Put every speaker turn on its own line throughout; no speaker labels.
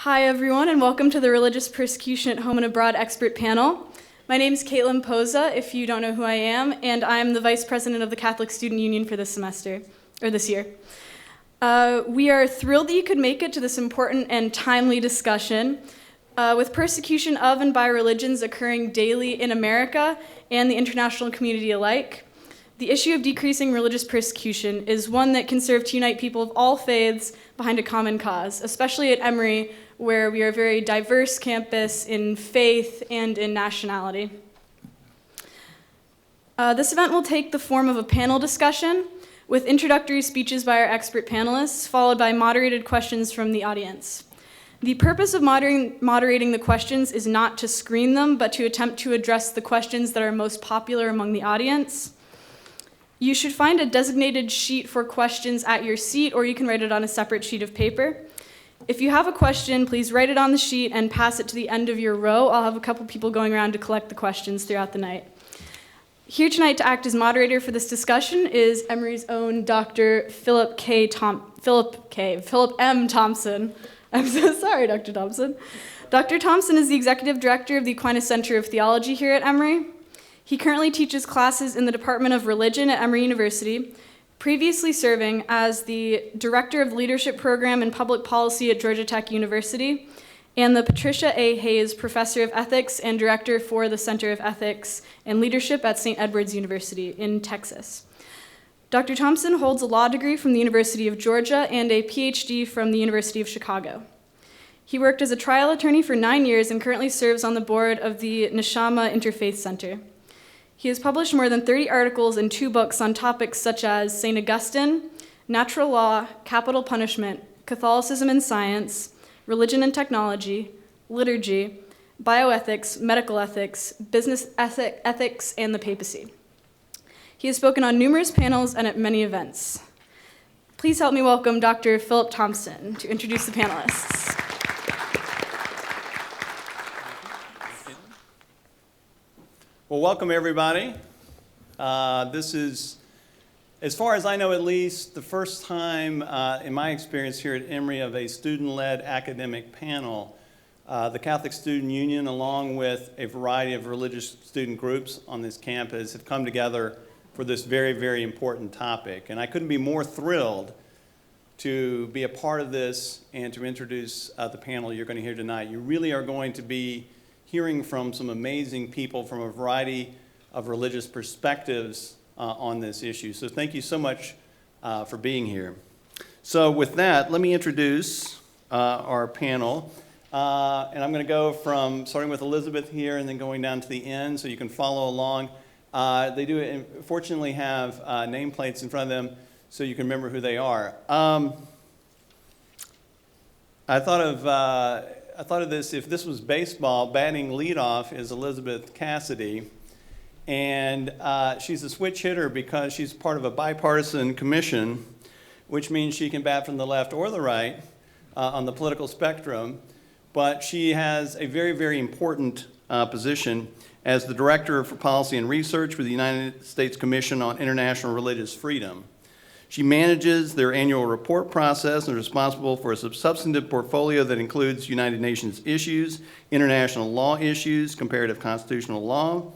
Hi, everyone, and welcome to the Religious Persecution at Home and Abroad expert panel. My name is Caitlin Poza, if you don't know who I am, and I'm the Vice President of the Catholic Student Union for this year. We are thrilled that you could make it to this important and timely discussion. With persecution of and by religions occurring daily in America and the international community alike, the issue of decreasing religious persecution is one that can serve to unite people of all faiths behind a common cause, especially at Emory, where we are a very diverse campus in faith and in nationality. This event will take the form of a panel discussion with introductory speeches by our expert panelists, followed by moderated questions from the audience. The purpose of moderating the questions is not to screen them, but to attempt to address the questions that are most popular among the audience. You should find a designated sheet for questions at your seat, or you can write it on a separate sheet of paper. If you have a question, please write it on the sheet and pass it to the end of your row. I'll have a couple people going around to collect the questions throughout the night. Here tonight to act as moderator for this discussion is Emory's own Dr. Philip M. Thompson. I'm so sorry, Dr. Thompson. Dr. Thompson is the Executive Director of the Aquinas Center of Theology here at Emory. He currently teaches classes in the Department of Religion at Emory University, previously serving as the Director of the Leadership Program in Public Policy at Georgia Tech University, and the Patricia A. Hayes Professor of Ethics and Director for the Center of Ethics and Leadership at St. Edward's University in Texas. Dr. Thompson holds a law degree from the University of Georgia and a PhD from the University of Chicago. He worked as a trial attorney for 9 years and currently serves on the board of the Neshama Interfaith Center. He has published more than 30 articles and 2 books on topics such as St. Augustine, natural law, capital punishment, Catholicism and science, religion and technology, liturgy, bioethics, medical ethics, business ethics, and the papacy. He has spoken on numerous panels and at many events. Please help me welcome Dr. Philip Thompson to introduce the panelists.
Well, welcome everybody. This is, as far as I know at least, the first time in my experience here at Emory of a student-led academic panel. The Catholic Student Union, along with a variety of religious student groups on this campus, have come together for this very, very important topic. And I couldn't be more thrilled to be a part of this and to introduce the panel you're going to hear tonight. You really are going to be hearing from some amazing people from a variety of religious perspectives on this issue. So thank you so much for being here. So with that, let me introduce our panel. And I'm going to go from starting with Elizabeth here and then going down to the end so you can follow along. They do fortunately have nameplates in front of them so you can remember who they are. I thought of this, if this was baseball, batting leadoff is Elizabeth Cassidy. And she's a switch hitter because she's part of a bipartisan commission, which means she can bat from the left or the right on the political spectrum. But she has a very, very important position as the Director for Policy and Research with the United States Commission on International Religious Freedom. She manages their annual report process and is responsible for a substantive portfolio that includes United Nations issues, international law issues, comparative constitutional law,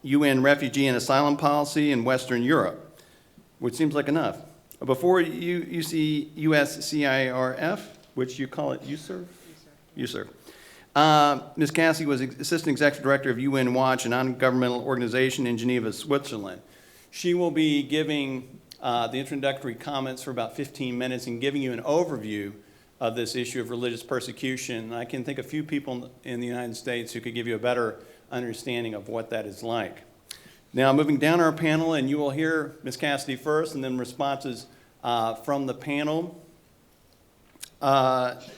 UN refugee and asylum policy, and Western Europe, which seems like enough. Before you see USCIRF, which you call it USERF? USERF. Ms. Cassie was Assistant Executive Director of UN Watch, a non-governmental organization in Geneva, Switzerland. She will be giving the introductory comments for about 15 minutes and giving you an overview of this issue of religious persecution. I can think of few people in the United States who could give you a better understanding of what that is like. Now, moving down our panel, and you will hear Ms. Cassidy first and then responses from the panel.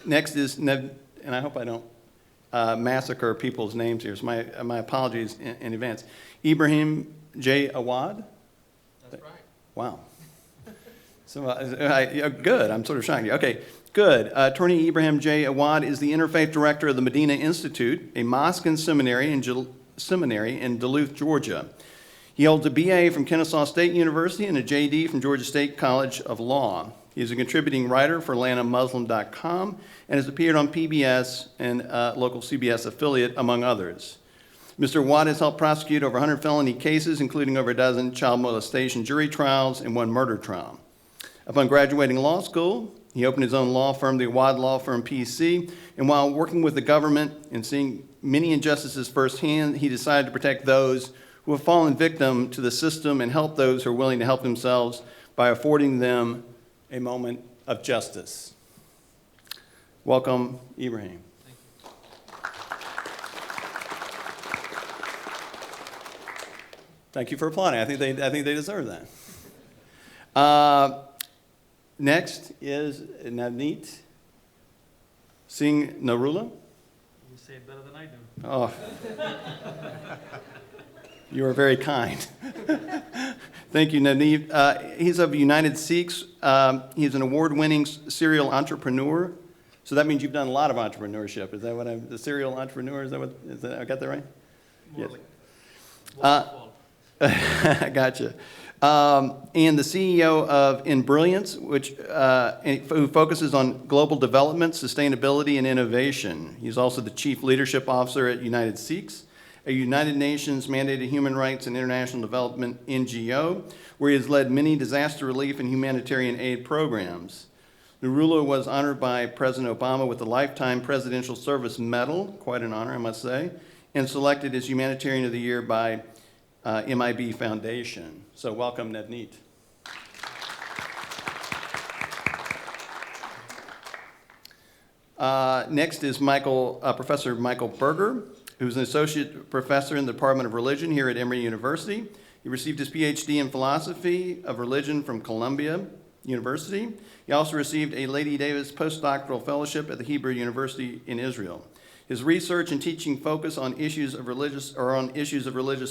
Next is, and I hope I don't massacre people's names here, so my apologies in advance. Ibrahim J. Awad?
That's right.
Wow. So good. I'm sort of shocked. Okay, good. Attorney Ibrahim J. Awad is the Interfaith Director of the Medina Institute, a mosque and seminary in Duluth, Georgia. He holds a BA from Kennesaw State University and a JD from Georgia State College of Law. He is a contributing writer for AtlantaMuslim.com and has appeared on PBS and local CBS affiliate, among others. Mr. Watt has helped prosecute over 100 felony cases, including over a dozen child molestation jury trials and one murder trial. Upon graduating law school, he opened his own law firm, the Watt Law Firm PC, and while working with the government and seeing many injustices firsthand, he decided to protect those who have fallen victim to the system and help those who are willing to help themselves by affording them a moment of justice. Welcome, Ibrahim. Thank you for applauding. I think they deserve that. Next is Navneet Singh Narula.
You say it better than I do.
Oh, you are very kind. Thank you, Navneet. He's of United Sikhs. He's an award-winning serial entrepreneur. So that means you've done a lot of entrepreneurship. Is that what the serial entrepreneur? Is that I got that right?
More
Yes.
like
Gotcha. And the CEO of In Brilliance, who focuses on global development, sustainability, and innovation. He's also the Chief Leadership Officer at United Sikhs, a United Nations mandated human rights and international development NGO, where he has led many disaster relief and humanitarian aid programs. Narula was honored by President Obama with the Lifetime Presidential Service Medal, quite an honor, I must say, and selected as Humanitarian of the Year by MIB Foundation. So welcome, Navneet. Next is Professor Michael Berger, who's an associate professor in the Department of Religion here at Emory University. He received his PhD in philosophy of religion from Columbia University. He also received a Lady Davis postdoctoral fellowship at the Hebrew University in Israel. His research and teaching focus on issues of religious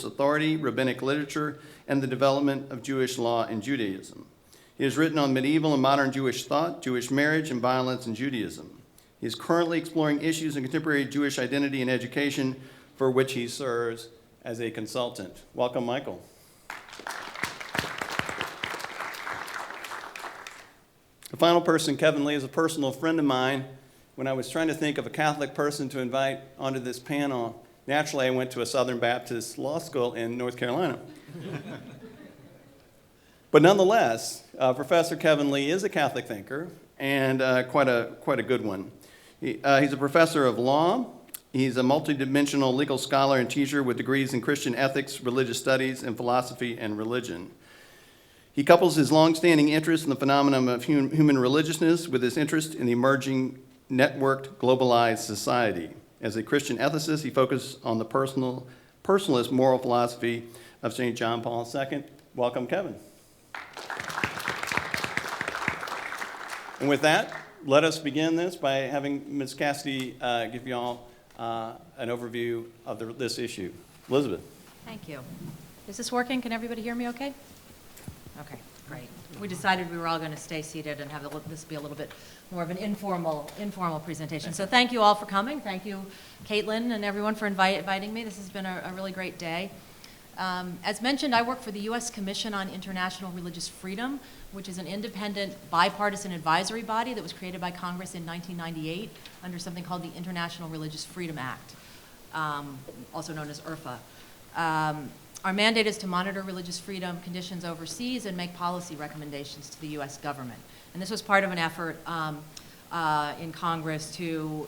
authority, rabbinic literature, and the development of Jewish law and Judaism. He has written on medieval and modern Jewish thought, Jewish marriage, and violence in Judaism. He is currently exploring issues in contemporary Jewish identity and education, for which he serves as a consultant. Welcome, Michael. The final person, Kevin Lee, is a personal friend of mine. When I was trying to think of a Catholic person to invite onto this panel, naturally I went to a Southern Baptist law school in North Carolina. But nonetheless, Professor Kevin Lee is a Catholic thinker and quite a good one. He's a professor of law. He's a multidimensional legal scholar and teacher with degrees in Christian ethics, religious studies, and philosophy and religion. He couples his longstanding interest in the phenomenon of human religiousness with his interest in the emerging networked, globalized society. As a Christian ethicist, he focused on the personalist moral philosophy of St. John Paul II. Welcome, Kevin. And with that, let us begin this by having Ms. Cassidy give you all an overview of this issue. Elizabeth.
Thank you. Is this working? Can everybody hear me okay? Okay, great. We decided we were all going to stay seated and have this be a little bit more of an informal presentation. So thank you all for coming. Thank you, Caitlin, and everyone for inviting me. This has been a really great day. As mentioned, I work for the U.S. Commission on International Religious Freedom, which is an independent bipartisan advisory body that was created by Congress in 1998 under something called the International Religious Freedom Act, also known as IRFA. Our mandate is to monitor religious freedom conditions overseas and make policy recommendations to the U.S. government. And this was part of an effort in Congress to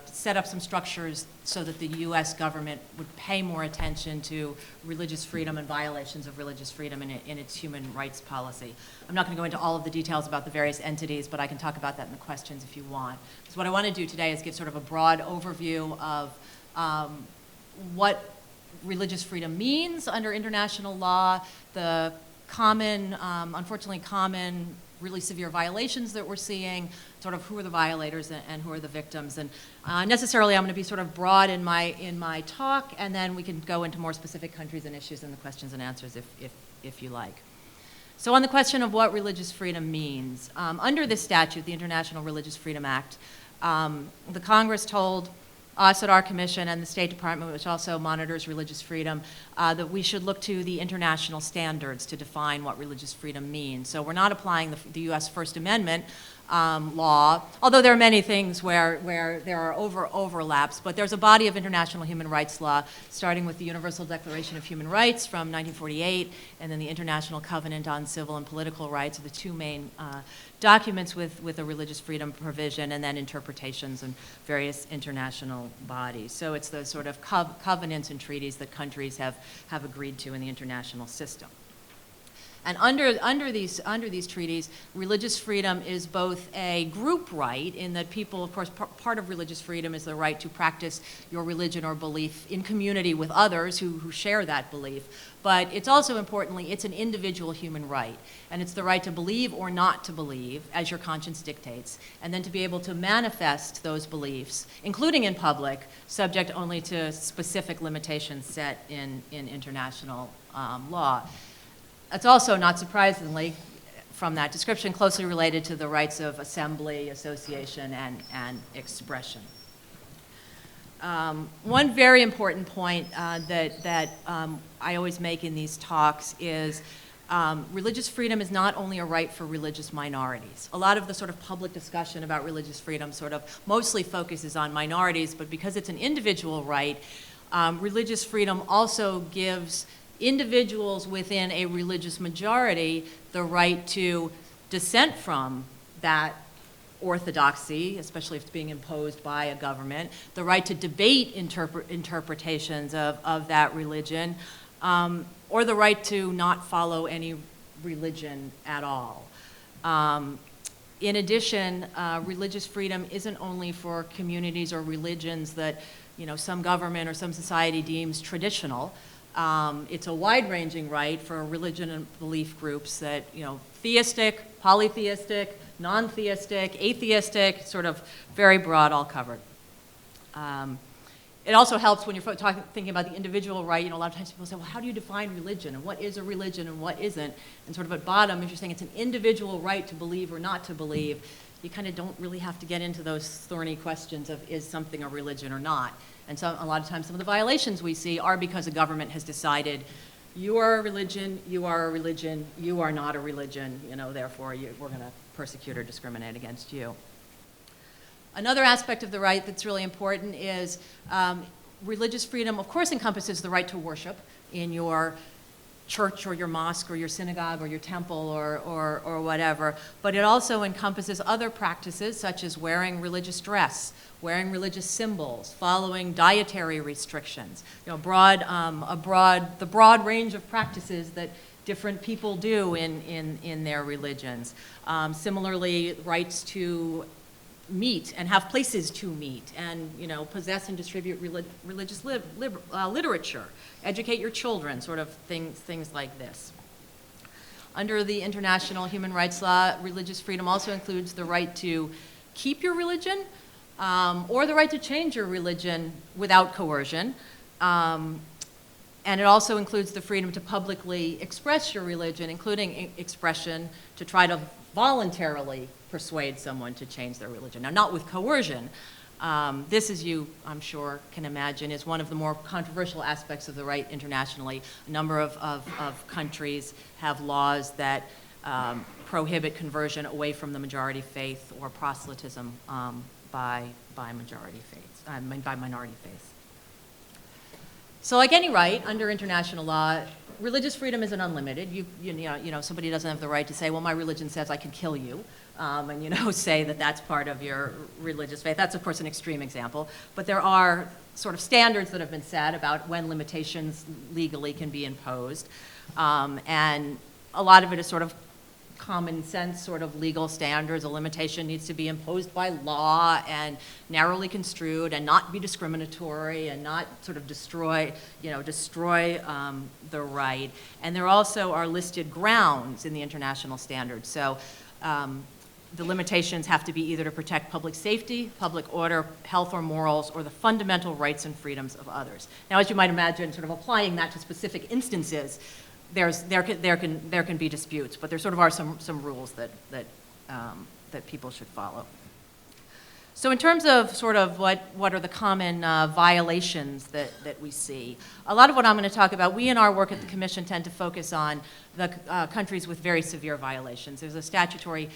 set up some structures so that the U.S. government would pay more attention to religious freedom and violations of religious freedom in its human rights policy. I'm not going to go into all of the details about the various entities, but I can talk about that in the questions if you want. So what I want to do today is give sort of a broad overview of what religious freedom means under international law, the unfortunately common, really severe violations that we're seeing, sort of who are the violators and who are the victims. And necessarily I'm going to be sort of broad in my talk, and then we can go into more specific countries and issues in the questions and answers if you like. So on the question of what religious freedom means, under this statute, the International Religious Freedom Act, the Congress told us at our commission and the State Department, which also monitors religious freedom, that we should look to the international standards to define what religious freedom means. So we're not applying the U.S. First Amendment law, although there are many things where there are overlaps, but there's a body of international human rights law, starting with the Universal Declaration of Human Rights from 1948, and then the International Covenant on Civil and Political Rights are the two main documents with a religious freedom provision, and then interpretations and various international bodies. So it's the sort of covenants and treaties that countries have agreed to in the international system. And under these treaties, religious freedom is both a group right, in that people, of course, part of religious freedom is the right to practice your religion or belief in community with others who share that belief. But it's also, importantly, it's an individual human right. And it's the right to believe or not to believe, as your conscience dictates, and then to be able to manifest those beliefs, including in public, subject only to specific limitations set in international law. It's also, not surprisingly, from that description, closely related to the rights of assembly, association, and expression. One very important point that I always make in these talks is religious freedom is not only a right for religious minorities. A lot of the sort of public discussion about religious freedom sort of mostly focuses on minorities, but because it's an individual right, religious freedom also gives individuals within a religious majority the right to dissent from that orthodoxy, especially if it's being imposed by a government, the right to debate interpretations of that religion, or the right to not follow any religion at all. In addition, religious freedom isn't only for communities or religions that, some government or some society deems traditional. It's a wide-ranging right for religion and belief groups that, theistic, polytheistic, non-theistic, atheistic, sort of very broad, all covered. It also helps when you're thinking about the individual right. A lot of times people say, well, how do you define religion? And what is a religion and what isn't? And sort of at bottom, if you're saying it's an individual right to believe or not to believe, you kind of don't really have to get into those thorny questions of is something a religion or not. And so a lot of times some of the violations we see are because a government has decided you are a religion, you are a religion, you are not a religion, therefore we're going to persecute or discriminate against you. Another aspect of the right that's really important is religious freedom, of course, encompasses the right to worship in your church or your mosque or your synagogue or your temple or whatever, but it also encompasses other practices such as wearing religious dress, wearing religious symbols, following dietary restrictions, the broad range of practices that different people do in their religions. Similarly, rights to meet and have places to meet and, possess and distribute religious literature, educate your children, sort of things like this. Under the international human rights law, religious freedom also includes the right to keep your religion or the right to change your religion without coercion. And it also includes the freedom to publicly express your religion, including expression to try to voluntarily persuade someone to change their religion. Now, not with coercion. This, as you, I'm sure, can imagine, is one of the more controversial aspects of the right internationally. A number of countries have laws that prohibit conversion away from the majority faith or proselytism by minority faiths. So like any right under international law, religious freedom isn't unlimited. Somebody doesn't have the right to say, well, my religion says I can kill you, and say that that's part of your religious faith. That's, of course, an extreme example. But there are sort of standards that have been set about when limitations legally can be imposed. And a lot of it is sort of common sense sort of legal standards. A limitation needs to be imposed by law and narrowly construed and not be discriminatory and not sort of destroy the right. And there also are listed grounds in the international standards. So the limitations have to be either to protect public safety, public order, health or morals, or the fundamental rights and freedoms of others. Now, as you might imagine, sort of applying that to specific instances, there can be disputes, but there sort of are some rules that people should follow. So in terms of sort of what are the common violations that we see, a lot of what I'm going to talk about, we in our work at the Commission tend to focus on the countries with very severe violations. There's a statutory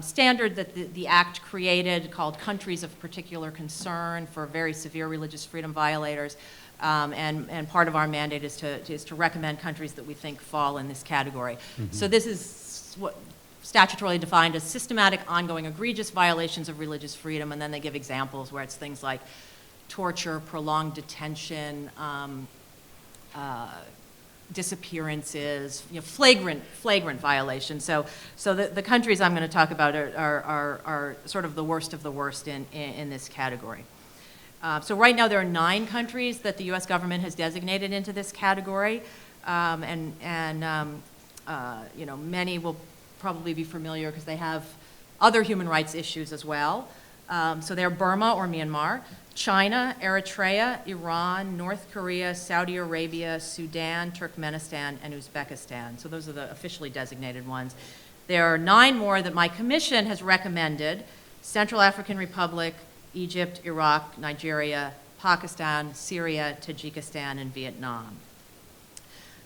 standard that the Act created called Countries of Particular Concern for very severe religious freedom violators. And part of our mandate is to recommend countries that we think fall in this category. So this is what statutorily defined as systematic, ongoing, egregious violations of religious freedom, and then they give examples where it's things like torture, prolonged detention, disappearances, flagrant violations. So the countries I'm going to talk about are sort of the worst of the worst in this category. So right now there are 9 countries that the U.S. government has designated into this category, many will probably be familiar because they have other human rights issues as well. So they're Burma or Myanmar, China, Eritrea, Iran, North Korea, Saudi Arabia, Sudan, Turkmenistan, and Uzbekistan. So those are the officially designated ones. There are 9 more that my commission has recommended: Central African Republic, Egypt, Iraq, Nigeria, Pakistan, Syria, Tajikistan, and Vietnam.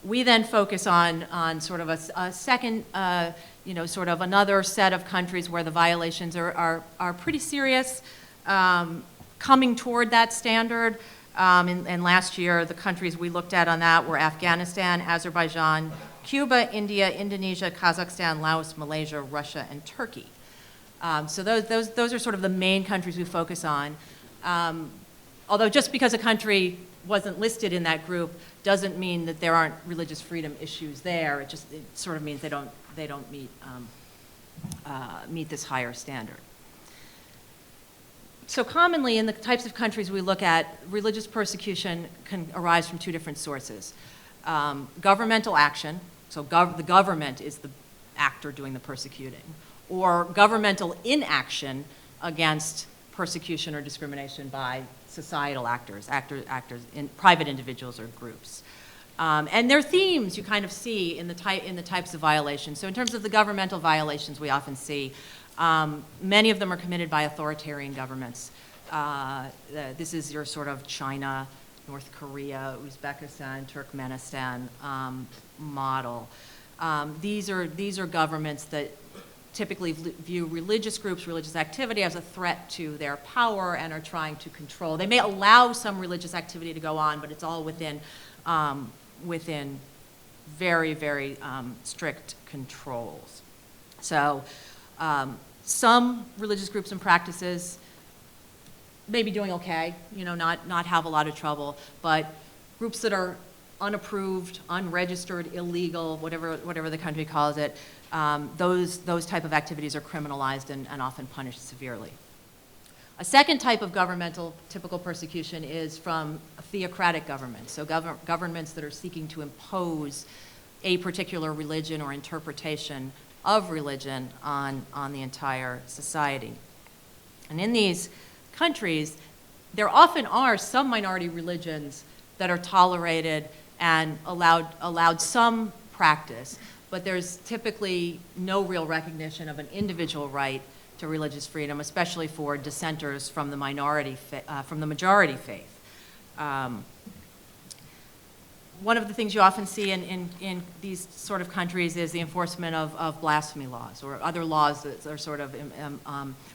We then focus on sort of a second, sort of another set of countries where the violations are pretty serious, coming toward that standard. And last year, the countries we looked at on that were Afghanistan, Azerbaijan, Cuba, India, Indonesia, Kazakhstan, Laos, Malaysia, Russia, and Turkey. So those are sort of the main countries we focus on. Although just because a country wasn't listed in that group doesn't mean that there aren't religious freedom issues there. It sort of means they don't meet this higher standard. So commonly in the types of countries we look at, religious persecution can arise from 2 different sources. Governmental action, so the government is the actor doing the persecuting, or governmental inaction against persecution or discrimination by societal actors in private individuals or groups. And their themes you kind of see in the types of violations. So in terms of the governmental violations we often see, many of them are committed by authoritarian governments. This is your sort of China, North Korea, Uzbekistan, Turkmenistan model. These are governments that typically view religious groups, religious activity as a threat to their power and are trying to control. They may allow some religious activity to go on, but it's all within very, very strict controls. So some religious groups and practices may be doing okay, not have a lot of trouble, but groups that are unapproved, unregistered, illegal, whatever the country calls it, those type of activities are criminalized and often punished severely. A second type of governmental typical persecution is from a theocratic governments, so governments that are seeking to impose a particular religion or interpretation of religion on the entire society. And in these countries, there often are some minority religions that are tolerated and allowed some practice, but there's typically no real recognition of an individual right to religious freedom, especially for dissenters from the majority faith. One of the things you often see in these sort of countries is the enforcement of blasphemy laws or other laws that are sort of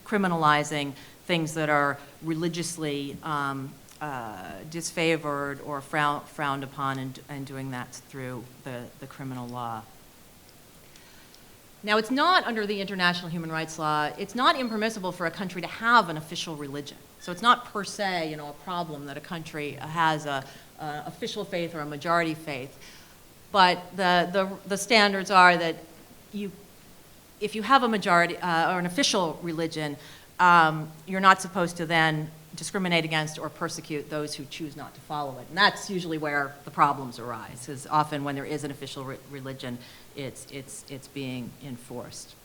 criminalizing things that are religiously disfavored or frowned upon, and doing that through the criminal law. Now, it's not under the international human rights law, it's not impermissible for a country to have an official religion. So it's not per se, a problem that a country has a official faith or a majority faith. But the standards are that if you have a majority or an official religion, you're not supposed to then discriminate against or persecute those who choose not to follow it. And that's usually where the problems arise, is often when there is an official religion, it's being enforced.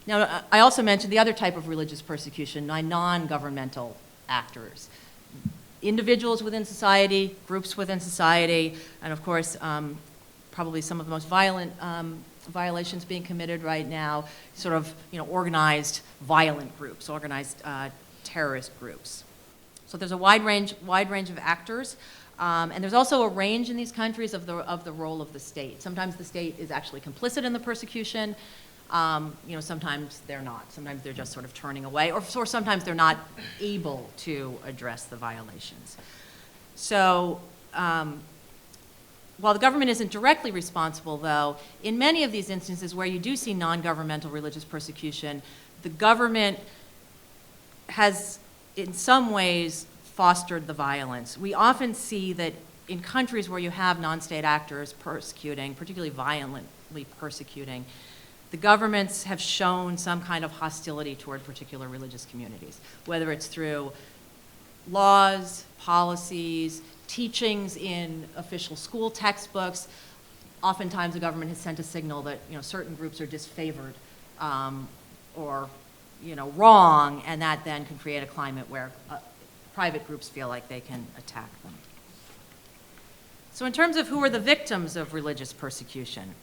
Now, I also mentioned the other type of religious persecution, non-governmental actors. Individuals within society, groups within society, and of course, probably some of the most violent violations being committed right now, sort of, organized violent groups, organized terrorist groups. So there's a wide range of actors, and there's also a range in these countries of the role of the state. Sometimes the state is actually complicit in the persecution. Sometimes they're not. Sometimes they're just sort of turning away, or sometimes they're not able to address the violations. So while the government isn't directly responsible, though, in many of these instances where you do see non-governmental religious persecution, the government has, in some ways, fostered the violence. We often see that in countries where you have non-state actors persecuting, particularly violently persecuting, the governments have shown some kind of hostility toward particular religious communities, whether it's through laws, policies, teachings in official school textbooks. Oftentimes the government has sent a signal that certain groups are disfavored or wrong, and that then can create a climate where private groups feel like they can attack them. So in terms of who are the victims of religious persecution,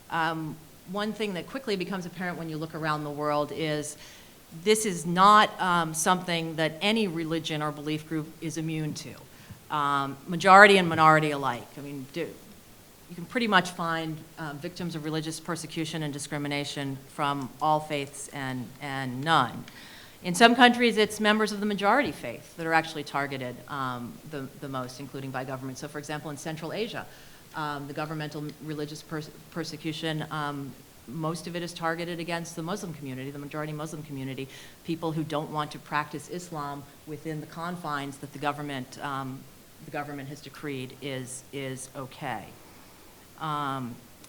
one thing that quickly becomes apparent when you look around the world is this is not something that any religion or belief group is immune to. Majority and minority alike. I mean, you can pretty much find victims of religious persecution and discrimination from all faiths and none. In some countries, it's members of the majority faith that are actually targeted the most, including by government. So for example, in Central Asia, the governmental religious persecution, most of it is targeted against the Muslim community, the majority Muslim community, people who don't want to practice Islam within the confines that the government has decreed is okay.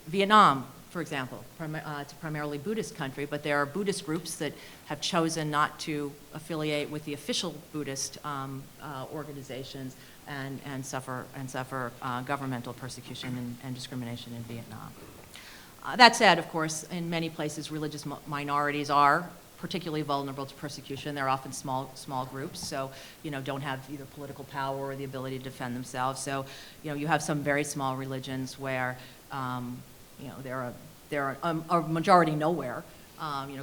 Vietnam, for example, it's a primarily Buddhist country, but there are Buddhist groups that have chosen not to affiliate with the official Buddhist organizations and suffer governmental persecution and discrimination in Vietnam. That said, of course, in many places, religious minorities are particularly vulnerable to persecution. They're often small groups, so don't have either political power or the ability to defend themselves. So you have some very small religions where there are a majority nowhere.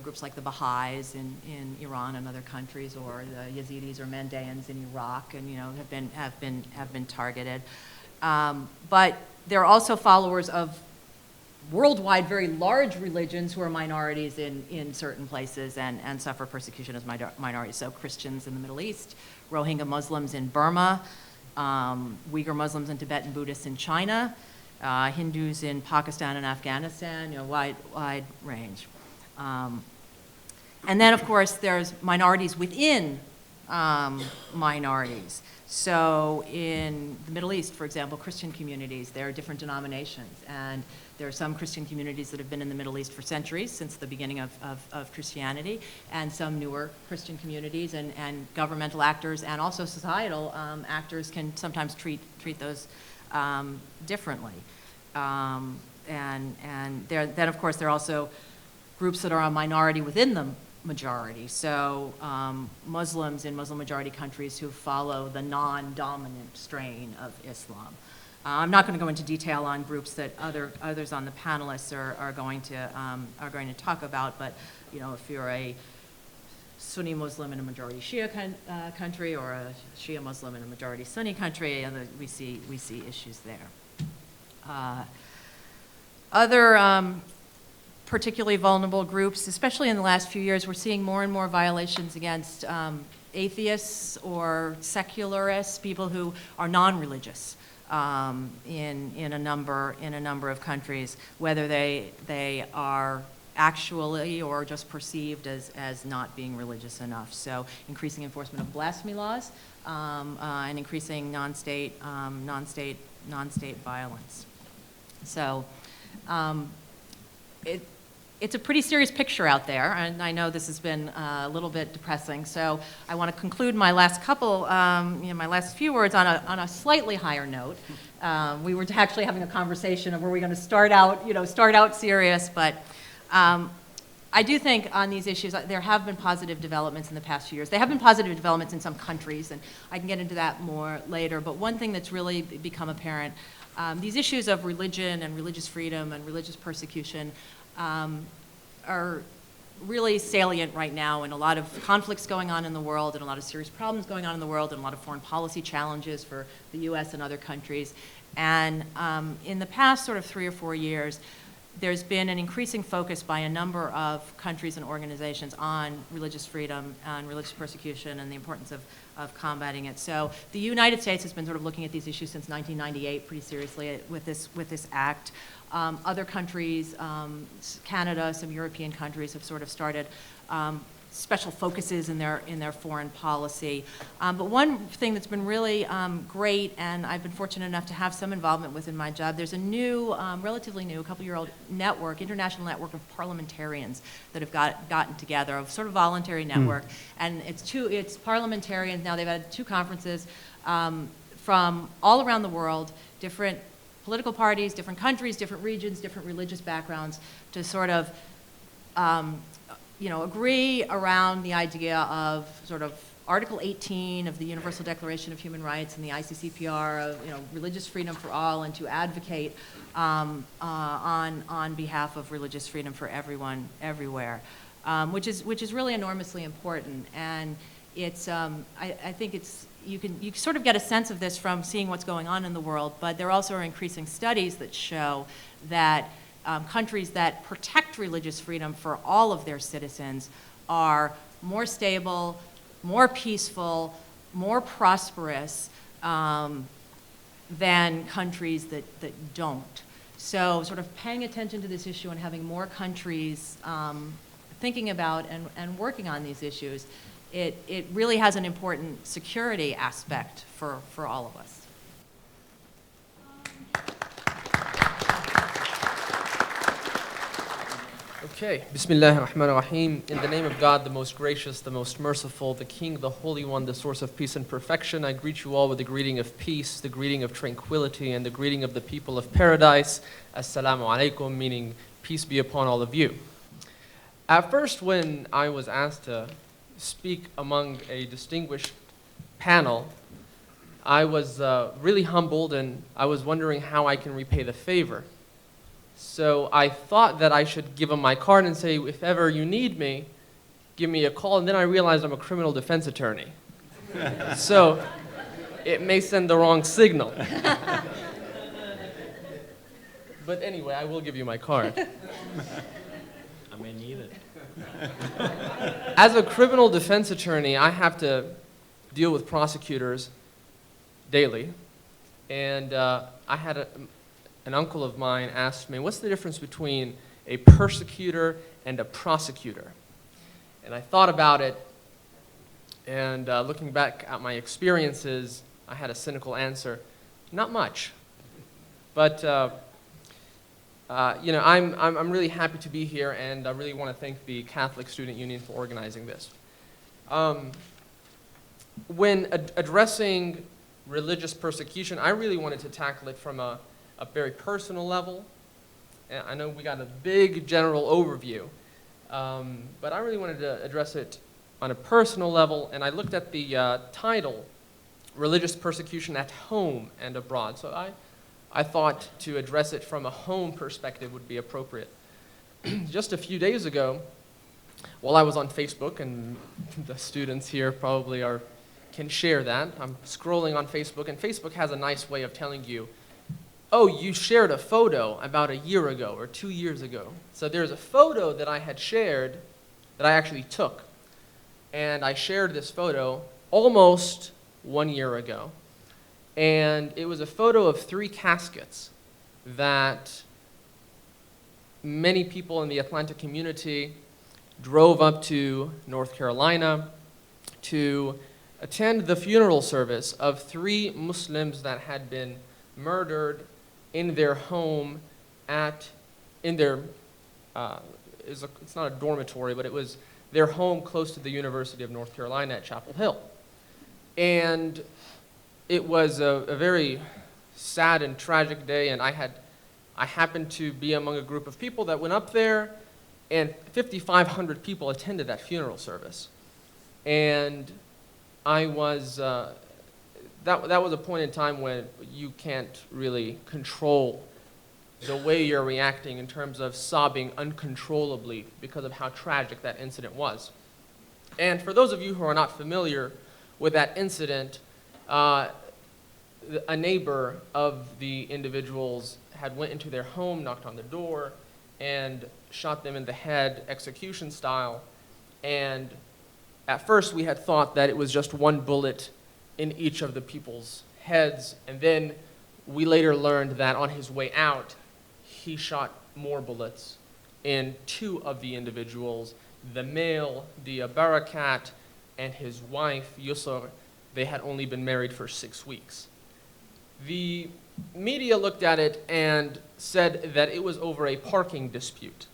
Groups like the Baha'is in Iran and other countries, or the Yazidis or Mandaeans in Iraq, and have been targeted. But there are also followers of worldwide very large religions who are minorities in certain places and suffer persecution as minorities. So Christians in the Middle East, Rohingya Muslims in Burma, Uyghur Muslims and Tibetan Buddhists in China, Hindus in Pakistan and Afghanistan, wide range. And then, of course, there's minorities within minorities. So in the Middle East, for example, Christian communities, there are different denominations, and there are some Christian communities that have been in the Middle East for centuries, since the beginning of Christianity, and some newer Christian communities, and governmental actors and also societal actors can sometimes treat those differently. And then, of course, there are also groups that are a minority within the majority. So Muslims in Muslim majority countries who follow the non-dominant strain of Islam. I'm not going to go into detail on groups that others on the panelists are going to talk about, but if you're a Sunni Muslim in a majority Shia country, or a Shia Muslim in a majority Sunni country, we see issues there. Other particularly vulnerable groups, especially in the last few years, we're seeing more and more violations against atheists or secularists, people who are non-religious in a number of countries, whether they are actually or just perceived as not being religious enough. So increasing enforcement of blasphemy laws and increasing non-state violence. So it's a pretty serious picture out there, and I know this has been a little bit depressing. So I want to conclude my last my last few words on a slightly higher note. We were actually having a conversation of were we going to start out serious, but I do think on these issues there have been positive developments in the past few years. There have been positive developments in some countries, and I can get into that more later. But one thing that's really become apparent, these issues of religion and religious freedom and religious persecution are really salient right now, and a lot of conflicts going on in the world, and a lot of serious problems going on in the world, and a lot of foreign policy challenges for the U.S. and other countries. And in the past sort of 3 or 4 years, there's been an increasing focus by a number of countries and organizations on religious freedom and religious persecution and the importance of combating it. So the United States has been sort of looking at these issues since 1998 pretty seriously with this act. Other countries, Canada, some European countries have sort of started special focuses in their foreign policy. But one thing that's been really great, and I've been fortunate enough to have some involvement with in my job, there's a new, relatively new, couple-year-old network, international network of parliamentarians that have gotten together, a sort of voluntary network. And it's parliamentarians now. They've had 2 conferences from all around the world, different political parties, different countries, different regions, different religious backgrounds, to sort of agree around the idea of sort of Article 18 of the Universal Declaration of Human Rights and the ICCPR of religious freedom for all, and to advocate on behalf of religious freedom for everyone, everywhere, which is really enormously important. And it's I think it's you sort of get a sense of this from seeing what's going on in the world, but there also are increasing studies that show that countries that protect religious freedom for all of their citizens are more stable, more peaceful, more prosperous than countries that don't. So sort of paying attention to this issue and having more countries thinking about and working on these issues, it really has an important security aspect for all of us.
Okay, Bismillah ar-Rahman ar-Rahim. In the name of God, the most gracious, the most merciful, the King, the Holy One, the source of peace and perfection, I greet you all with the greeting of peace, the greeting of tranquility, and the greeting of the people of paradise. Assalamu alaikum, meaning peace be upon all of you. At first, when I was asked to speak among a distinguished panel, I was really humbled, and I was wondering how I can repay the favor. So I thought that I should give them my card and say, if ever you need me, give me a call. And then I realized I'm a criminal defense attorney. So it may send the wrong signal. But anyway, I will give you my card.
I may need it.
As a criminal defense attorney, I have to deal with prosecutors daily. And I had an uncle of mine asked me, what's the difference between a persecutor and a prosecutor? And I thought about it, and looking back at my experiences, I had a cynical answer: not much. But I'm really happy to be here, and I really want to thank the Catholic Student Union for organizing this. When addressing religious persecution, I really wanted to tackle it from a very personal level. And I know we got a big general overview, but I really wanted to address it on a personal level, and I looked at the title, Religious Persecution at Home and Abroad. So I thought to address it from a home perspective would be appropriate. Just a few days ago, while I was on Facebook, and the students here probably can share that, I'm scrolling on Facebook, and Facebook has a nice way of telling you, oh, you shared a photo about a year ago or 2 years ago. So there's a photo that I had shared that I actually took. And I shared this photo almost 1 year ago. And it was a photo of 3 caskets that many people in the Atlanta community drove up to North Carolina to attend the funeral service of 3 Muslims that had been murdered in their home it's not a dormitory, but it was their home close to the University of North Carolina at Chapel Hill. And it was a very sad and tragic day, and I happened to be among a group of people that went up there, and 5,500 people attended that funeral service. And I was that was a point in time when you can't really control the way you're reacting in terms of sobbing uncontrollably because of how tragic that incident was. And for those of you who are not familiar with that incident, a neighbor of the individuals had went into their home, knocked on the door, and shot them in the head, execution style. And at first we had thought that it was just one bullet in each of the people's heads, and then we later learned that on his way out, he shot more bullets in two of the individuals, the male, the Barakat, and his wife, Yusr. They had only been married for 6 weeks. The media looked at it and said that it was over a parking dispute.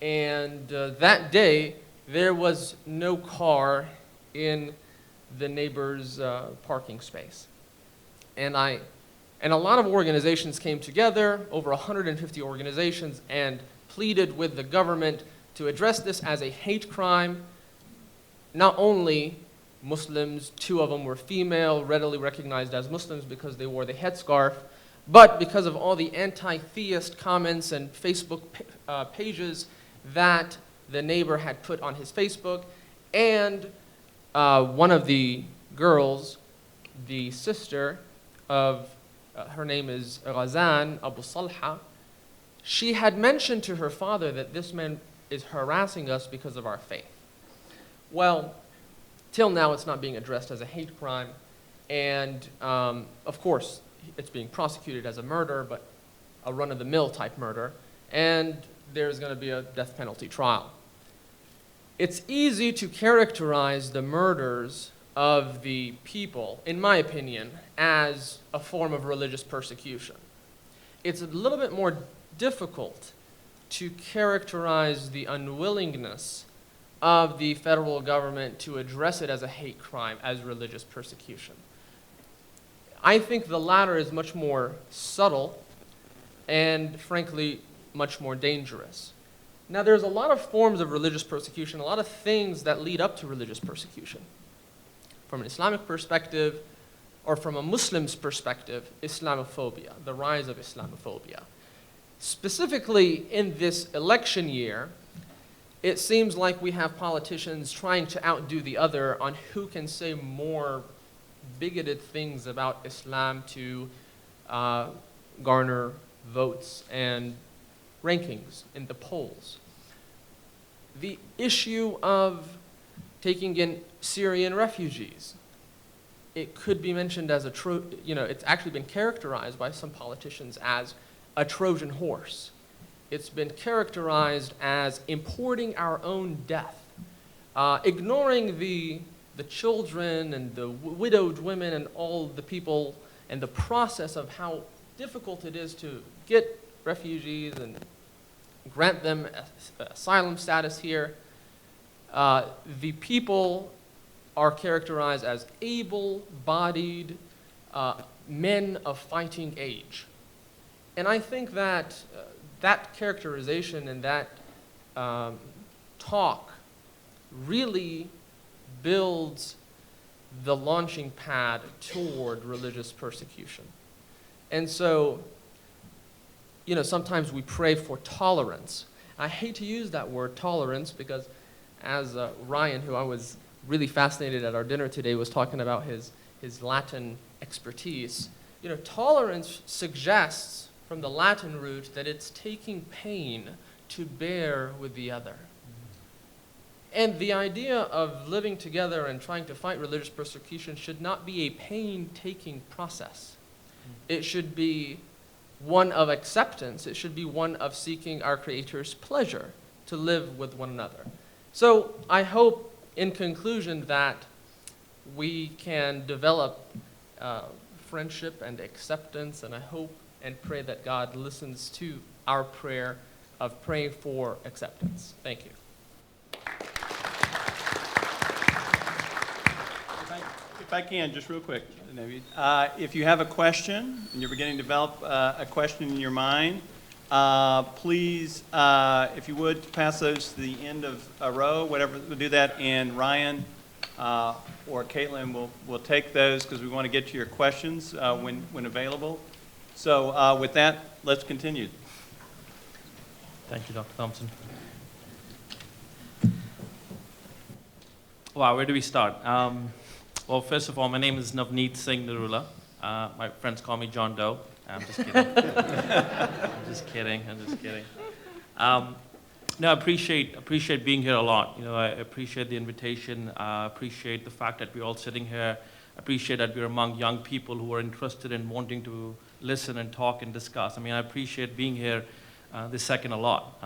And that day, there was no car in the neighbor's parking space. And a lot of organizations came together, over 150 organizations, and pleaded with the government to address this as a hate crime. Not only Muslims, 2 of them were female, readily recognized as Muslims because they wore the headscarf, but because of all the anti-theist comments and Facebook pages that the neighbor had put on his Facebook, and one of the girls, the sister of, her name is Ghazan Abu Salha, she had mentioned to her father that this man is harassing us because of our faith. Well, till now it's not being addressed as a hate crime, and of course it's being prosecuted as a murder, but a run-of-the-mill type murder, and there's going to be a death penalty trial. It's easy to characterize the murders of the people, in my opinion, as a form of religious persecution. It's a little bit more difficult to characterize the unwillingness of the federal government to address it as a hate crime, as religious persecution. I think the latter is much more subtle and, frankly, much more dangerous. Now, there's a lot of forms of religious persecution, a lot of things that lead up to religious persecution. From an Islamic perspective, or from a Muslim's perspective, Islamophobia, the rise of Islamophobia. Specifically, in this election year, it seems like we have politicians trying to outdo the other on who can say more bigoted things about Islam to garner votes and rankings in the polls. The issue of taking in Syrian refugees, it could be mentioned as it's actually been characterized by some politicians as a Trojan horse. It's been characterized as importing our own death, ignoring the children and the widowed women and all the people and the process of how difficult it is to get refugees and grant them asylum status here. The people are characterized as able-bodied men of fighting age. And I think that that characterization and that talk really builds the launching pad toward religious persecution. And so, sometimes we pray for tolerance. I hate to use that word, tolerance, because as Ryan, who I was really fascinated at our dinner today, was talking about his Latin expertise, tolerance suggests from the Latin root that it's taking pain to bear with the other. And the idea of living together and trying to fight religious persecution should not be a painstaking process. It should be one of acceptance. It should be one of seeking our Creator's pleasure to live with one another. So I hope, in conclusion, that we can develop friendship and acceptance, and I hope and pray that God listens to our prayer of praying for acceptance. Thank you.
If I can, just real quick, Naveed. If you have a question and you're beginning to develop a question in your mind, please, if you would, pass those to the end of a row, whatever, we'll do that, and Ryan or Caitlin will take those because we want to get to your questions when available. So with that, let's continue.
Thank you, Dr. Thompson. Wow, where do we start? Well, first of all, my name is Navneet Singh Narula. My friends call me John Doe. I'm just kidding. I'm just kidding. No, I appreciate being here a lot. You know, I appreciate the invitation. I appreciate the fact that we're all sitting here. I appreciate that we're among young people who are interested in wanting to listen and talk and discuss. I mean, I appreciate being here this second a lot.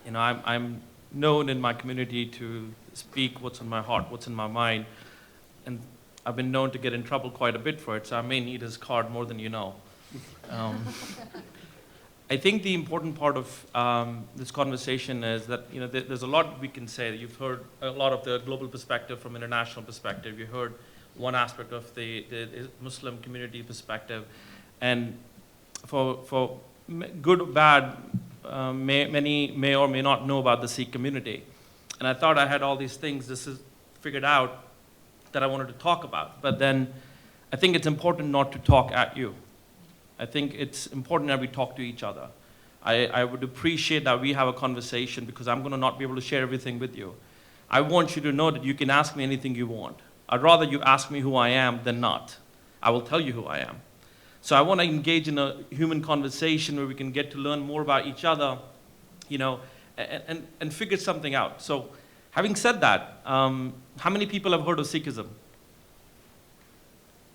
You know, I'm known in my community to speak what's on my heart, what's in my mind, and I've been known to get in trouble quite a bit for it, so I may need his card more than you know. I think the important part of this conversation is that, you know, there's a lot we can say. You've heard a lot of the global perspective from international perspective. You heard one aspect of the Muslim community perspective. And for good or bad, many may or may not know about the Sikh community. And I thought I had all these things figured out that I wanted to talk about. But then I think it's important not to talk at you. I think it's important that we talk to each other. I would appreciate that we have a conversation because I'm going to not be able to share everything with you. I want you to know that you can ask me anything you want. I'd rather you ask me who I am than not. I will tell you who I am. So I want to engage in a human conversation where we can get to learn more about each other, you know, and figure something out. So having said that, how many people have heard of Sikhism?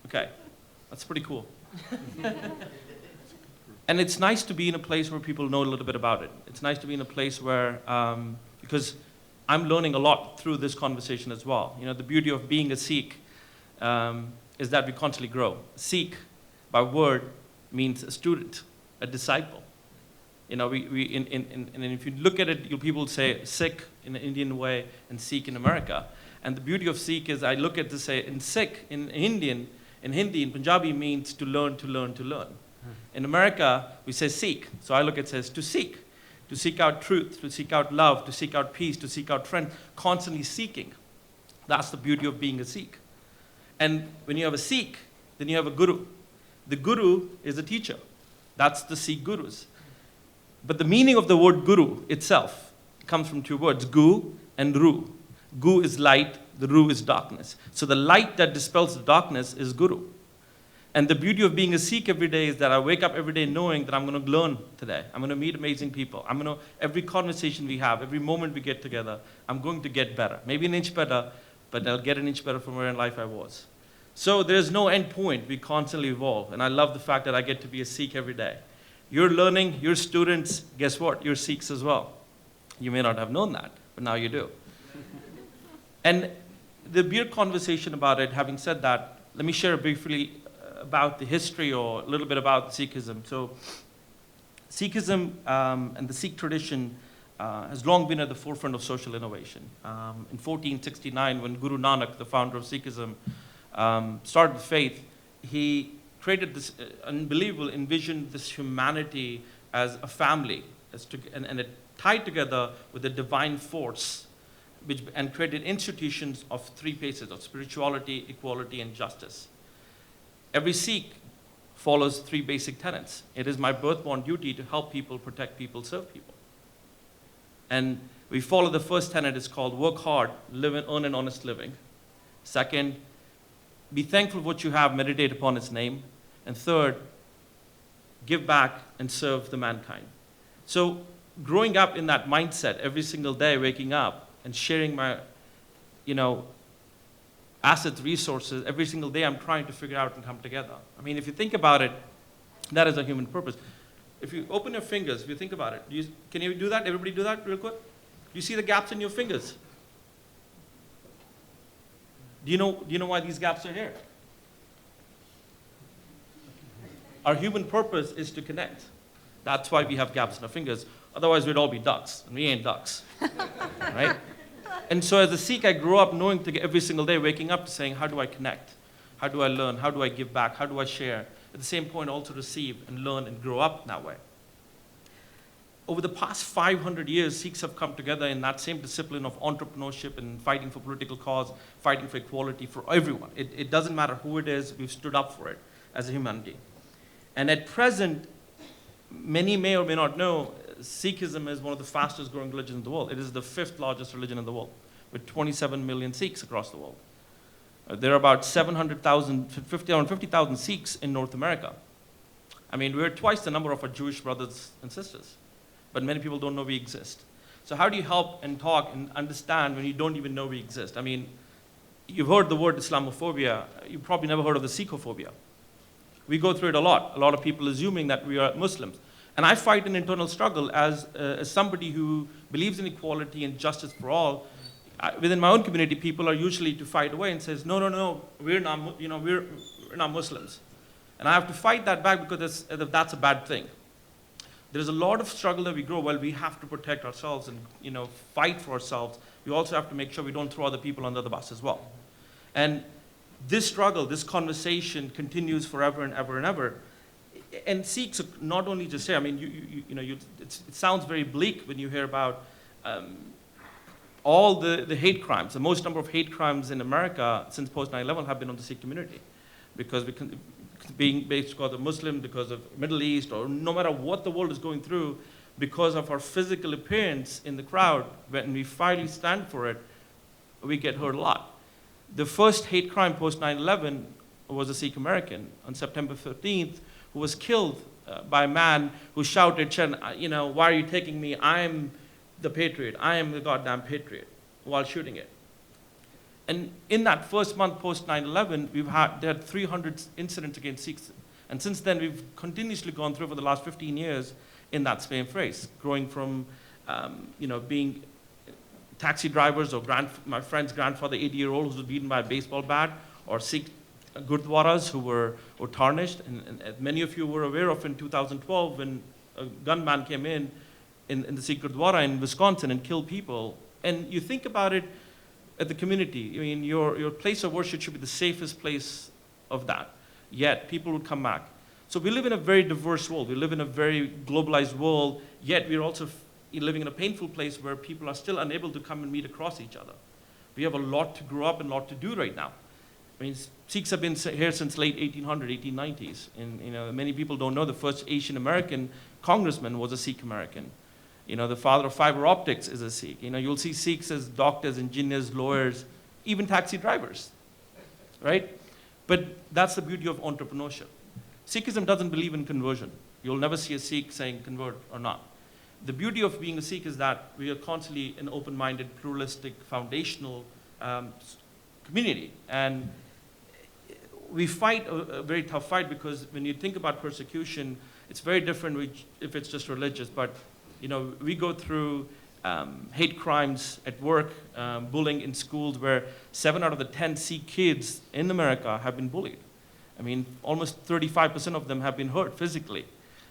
Okay, that's pretty cool. And it's nice to be in a place where people know a little bit about it. It's nice to be in a place where, because I'm learning a lot through this conversation as well. You know, the beauty of being a Sikh is that we constantly grow. Sikh, by word, means a student, a disciple. You know, and if you look at it, people say Sikh in the Indian way and Sikh in America. And the beauty of Sikh is I look at this, say, in Sikh, in Hindi, in Punjabi means to learn, to learn, to learn. In America, we say seek. So I look at it says to seek out truth, to seek out love, to seek out peace, to seek out friends, constantly seeking. That's the beauty of being a Sikh. And when you have a Sikh, then you have a guru. The guru is a teacher. That's the Sikh gurus. But the meaning of the word guru itself comes from two words, gu and ru. Gu is light, the ru is darkness. So the light that dispels the darkness is guru. And the beauty of being a Sikh every day is that I wake up every day knowing that I'm going to learn today. I'm going to meet amazing people. Every conversation we have, every moment we get together, I'm going to get better. Maybe an inch better, but I'll get an inch better from where in life I was. So there's no end point. We constantly evolve. And I love the fact that I get to be a Sikh every day. You're learning, you're students, guess what? You're Sikhs as well. You may not have known that, but now you do. And there'll be a conversation about it. Having said that, let me share briefly about the history or a little bit about Sikhism. So Sikhism and the Sikh tradition has long been at the forefront of social innovation. In 1469, when Guru Nanak, the founder of Sikhism, started the faith, he created this unbelievable, envisioned this humanity as a family, and it tied together with a divine force, and created institutions of three phases of spirituality, equality, and justice. Every Sikh follows three basic tenets. It is my birth-born duty to help people, protect people, serve people. And we follow the first tenet, is called work hard, live and earn an honest living. Second, be thankful for what you have, meditate upon its name. And third, give back and serve the mankind. So growing up in that mindset every single day, waking up and sharing my, assets, resources, every single day I'm trying to figure out and come together. I mean, if you think about it, that is a human purpose. If you open your fingers, if you think about it, can you do that? Everybody do that real quick? Do you see the gaps in your fingers? Do you know why these gaps are here? Our human purpose is to connect. That's why we have gaps in our fingers. Otherwise, we'd all be ducks, and we ain't ducks, right? And so as a Sikh, I grew up knowing every single day, waking up saying, how do I connect? How do I learn? How do I give back? How do I share? At the same point, also receive and learn and grow up that way. Over the past 500 years, Sikhs have come together in that same discipline of entrepreneurship and fighting for political cause, fighting for equality for everyone. It doesn't matter who it is, we've stood up for it as a humanity. And at present, many may or may not know, Sikhism is one of the fastest growing religions in the world. It is the 5th largest religion in the world, with 27 million Sikhs across the world. There are about 50,000 Sikhs in North America. I mean, we're twice the number of our Jewish brothers and sisters, but many people don't know we exist. So how do you help and talk and understand when you don't even know we exist? I mean, you've heard the word Islamophobia. You've probably never heard of the Sikhophobia. We go through it a lot of people assuming that we are Muslims. And I fight an internal struggle as somebody who believes in equality and justice for all. Within my own community, people are usually to fight away and says, no, we're not, we're not Muslims. And I have to fight that back because that's a bad thing. There's a lot of struggle that we grow. Well, we have to protect ourselves and fight for ourselves. We also have to make sure we don't throw other people under the bus as well. And this struggle, this conversation continues forever and ever and ever. And Sikhs are not only just here. I mean, it sounds very bleak when you hear about all the hate crimes. The most number of hate crimes in America since post 9/11 have been on the Sikh community, because being based because of Muslim, because of Middle East, or no matter what the world is going through, because of our physical appearance in the crowd, when we finally stand for it, we get hurt a lot. The first hate crime post 9/11 was a Sikh American on September 15th who was killed by a man who shouted, why are you taking me? I'm the patriot. I am the goddamn patriot, while shooting it. And in that first month post 9/11, there had 300 incidents against Sikhs. And since then, we've continuously gone through for the last 15 years in that same phrase, growing from, being taxi drivers, or my friend's grandfather, 80-year-old, who was beaten by a baseball bat, or Sikh Gurdwaras who were tarnished. And many of you were aware of in 2012 when a gunman came in the Sikh Gurdwara in Wisconsin and killed people. And you think about it at the community. I mean, your place of worship should be the safest place of that. Yet people would come back. So we live in a very diverse world. We live in a very globalized world, yet we're also living in a painful place where people are still unable to come and meet across each other. We have a lot to grow up and a lot to do right now. I mean, Sikhs have been here since late 1890s. And many people don't know the first Asian American congressman was a Sikh American. The father of fiber optics is a Sikh. You'll see Sikhs as doctors, engineers, lawyers, even taxi drivers, right? But that's the beauty of entrepreneurship. Sikhism doesn't believe in conversion. You'll never see a Sikh saying convert or not. The beauty of being a Sikh is that we are constantly an open-minded, pluralistic, foundational community. And we fight a very tough fight, because when you think about persecution, it's very different if it's just religious. But we go through hate crimes at work, bullying in schools, where 7 out of the 10 Sikh kids in America have been bullied. I mean, almost 35% of them have been hurt physically.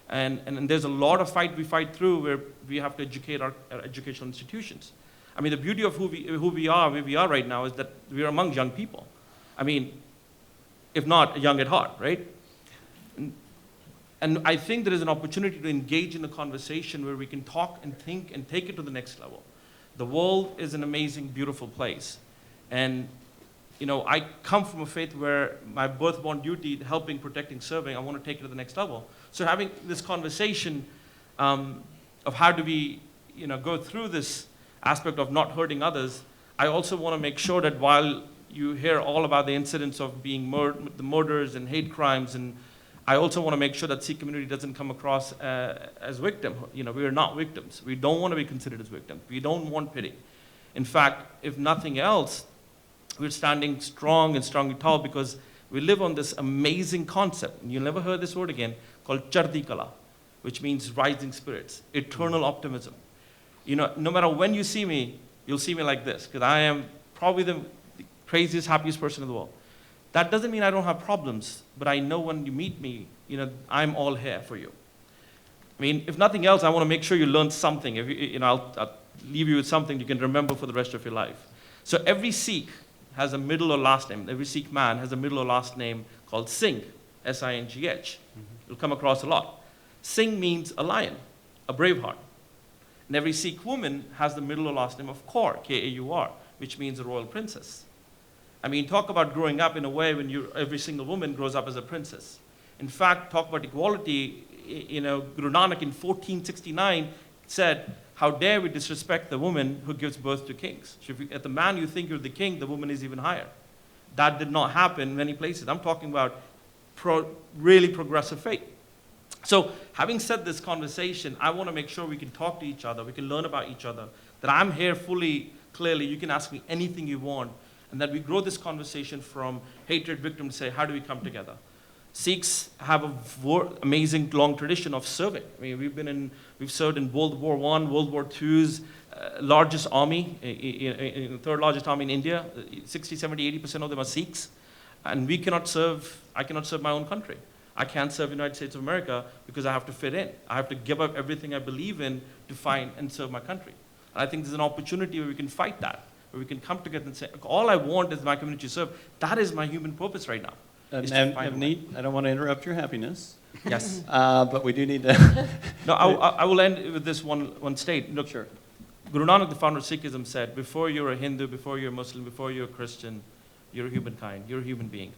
And there's a lot of fight we fight through where we have to educate our educational institutions. I mean, the beauty of who we are, where we are right now, is that we're among young people. I mean, if not young at heart, right? And I think there is an opportunity to engage in a conversation where we can talk and think and take it to the next level. The world is an amazing, beautiful place. And, I come from a faith where my birth-born duty, helping, protecting, serving, I want to take it to the next level. So having this conversation of how do we, go through this aspect of not hurting others, I also want to make sure that while you hear all about the incidents of being the murders and hate crimes, and I also want to make sure that Sikh community doesn't come across as victim. We are not victims. We don't want to be considered as victims. We don't want pity. In fact, if nothing else, we're standing strong and strongly tall because we live on this amazing concept, and you'll never hear this word again, called Chardi Kala, which means rising spirits, eternal optimism. No matter when you see me, you'll see me like this, because I am probably the craziest, happiest person in the world. That doesn't mean I don't have problems, but I know when you meet me, I'm all here for you. I mean, if nothing else, I want to make sure you learn something. If I'll leave you with something you can remember for the rest of your life. So every Sikh has a middle or last name. Every Sikh man has a middle or last name called Singh, S-I-N-G-H. You'll come across a lot. Singh means a lion, a brave heart. And every Sikh woman has the middle or last name of Kaur, K-A-U-R, which means a royal princess. I mean, talk about growing up in a way when every single woman grows up as a princess. In fact, talk about equality, Guru Nanak in 1469 said, how dare we disrespect the woman who gives birth to kings? So if at the man you think you're the king, the woman is even higher. That did not happen in many places. I'm talking about really progressive faith. So having said this conversation, I want to make sure we can talk to each other, we can learn about each other, that I'm here fully, clearly, you can ask me anything you want, and that we grow this conversation from hatred victim to say, how do we come together? Sikhs have an amazing long tradition of serving. I mean, we've served in World War I, World War II's largest army, third largest army in India. 60, 70, 80% of them are Sikhs. And I cannot serve my own country. I can't serve the United States of America because I have to fit in. I have to give up everything I believe in to find and serve my country. And I think there's an opportunity where we can fight that, where we can come together and say, all I want is my community to serve. That is my human purpose right now.
Navneet, I don't want to interrupt your happiness.
Yes.
But we do need to.
No, I will end with this one state. Look,
Sure.
Guru Nanak, the founder of Sikhism, said, before you're a Hindu, before you're a Muslim, before you're a Christian, you're a humankind, you're a human being.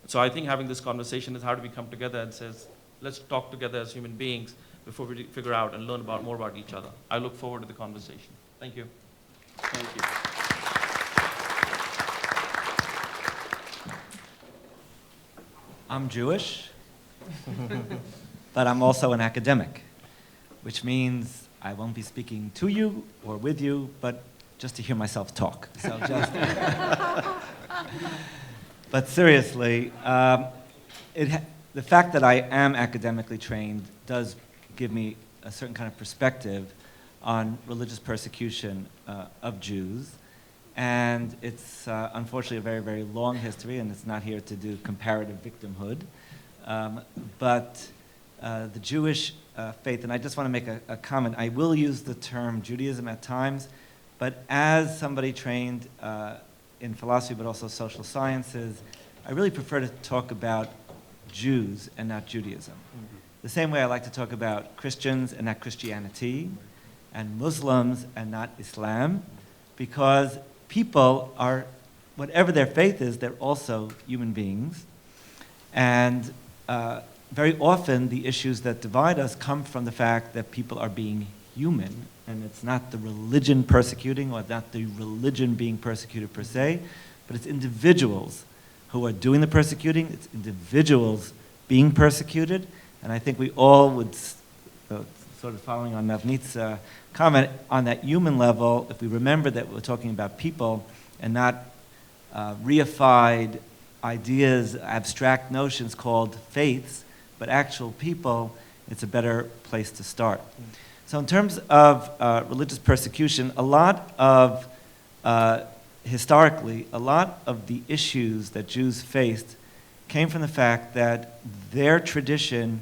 So I think having this conversation is how do we come together and says, let's talk together as human beings before we figure out and learn more about each other. I look forward to the conversation. Thank you.
Thank you.
I'm Jewish, but I'm also an academic, which means I won't be speaking to you or with you, but just to hear myself talk. So just but seriously, the fact that I am academically trained does give me a certain kind of perspective on religious persecution of Jews. And it's unfortunately a very, very long history, and it's not here to do comparative victimhood. But the Jewish faith, and I just want to make a comment. I will use the term Judaism at times, but as somebody trained in philosophy but also social sciences, I really prefer to talk about Jews and not Judaism. Mm-hmm. The same way I like to talk about Christians and not Christianity, and Muslims and not Islam, because people are, whatever their faith is, they're also human beings. And very often the issues that divide us come from the fact that people are being human, and it's not the religion persecuting or not the religion being persecuted per se, but it's individuals who are doing the persecuting, it's individuals being persecuted, and I think we all would, sort of following on Navneet's comment, on that human level, if we remember that we're talking about people and not reified ideas, abstract notions called faiths, but actual people, it's a better place to start. So in terms of religious persecution, historically, a lot of the issues that Jews faced came from the fact that their tradition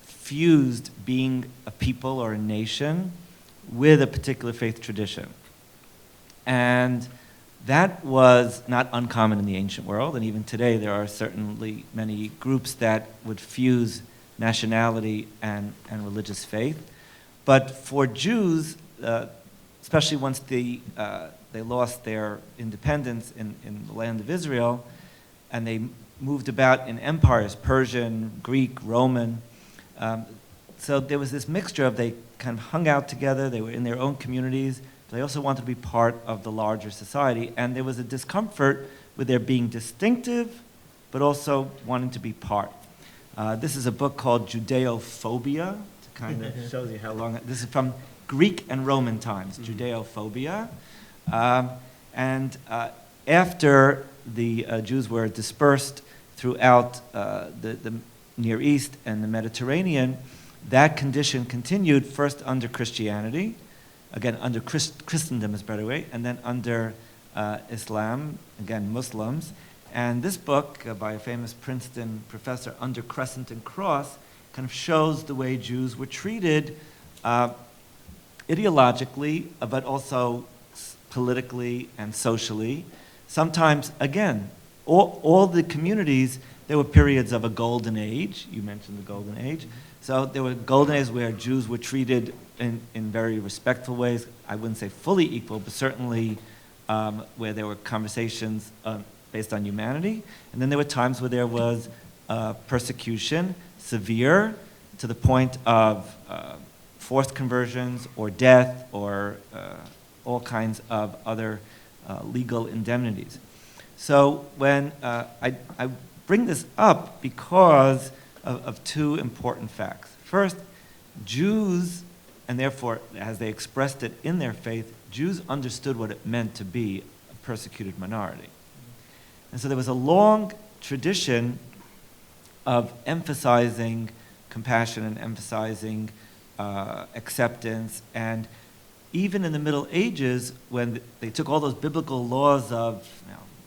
fused being a people or a nation with a particular faith tradition. And that was not uncommon in the ancient world, and even today there are certainly many groups that would fuse nationality and religious faith. But for Jews, especially once they lost their independence in the land of Israel, and they moved about in empires, Persian, Greek, Roman, so there was this mixture of they kind of hung out together, they were in their own communities, but they also wanted to be part of the larger society, and there was a discomfort with their being distinctive, but also wanting to be part. This is a book called Judeophobia, to kind of show you how long, this is from Greek and Roman times, Judeophobia. And after the Jews were dispersed throughout the Near East and the Mediterranean, that condition continued first under Christianity, again under Christendom is a better way, and then under Islam, again Muslims. And this book by a famous Princeton professor, Under Crescent and Cross, kind of shows the way Jews were treated ideologically, but also politically and socially. Sometimes, again, all the communities, there were periods of a golden age. You mentioned the golden age. So there were golden ages where Jews were treated in very respectful ways. I wouldn't say fully equal, but certainly where there were conversations based on humanity. And then there were times where there was persecution, severe to the point of forced conversions or death or all kinds of other legal indemnities. So when I bring this up because of two important facts. First, Jews, and therefore as they expressed it in their faith, Jews understood what it meant to be a persecuted minority. And so there was a long tradition of emphasizing compassion and emphasizing acceptance. And even in the Middle Ages, when they took all those biblical laws of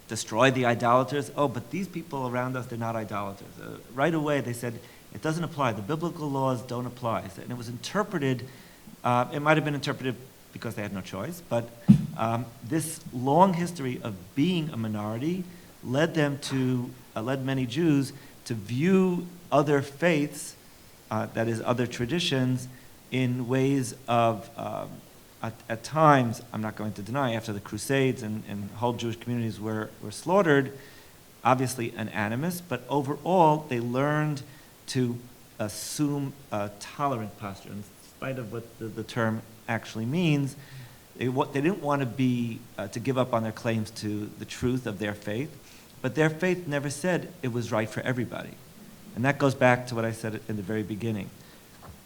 destroy the idolaters, oh, but these people around us, they're not idolaters. Right away they said, it doesn't apply. The biblical laws don't apply. And it was interpreted, it might have been interpreted because they had no choice, but this long history of being a minority led many Jews to view other faiths, that is, other traditions, in ways of, at times, I'm not going to deny, after the Crusades and whole Jewish communities were slaughtered, obviously an animus, but overall they learned to assume a tolerant posture, in spite of what the term actually means. They didn't want to give up on their claims to the truth of their faith, but their faith never said it was right for everybody. And that goes back to what I said in the very beginning.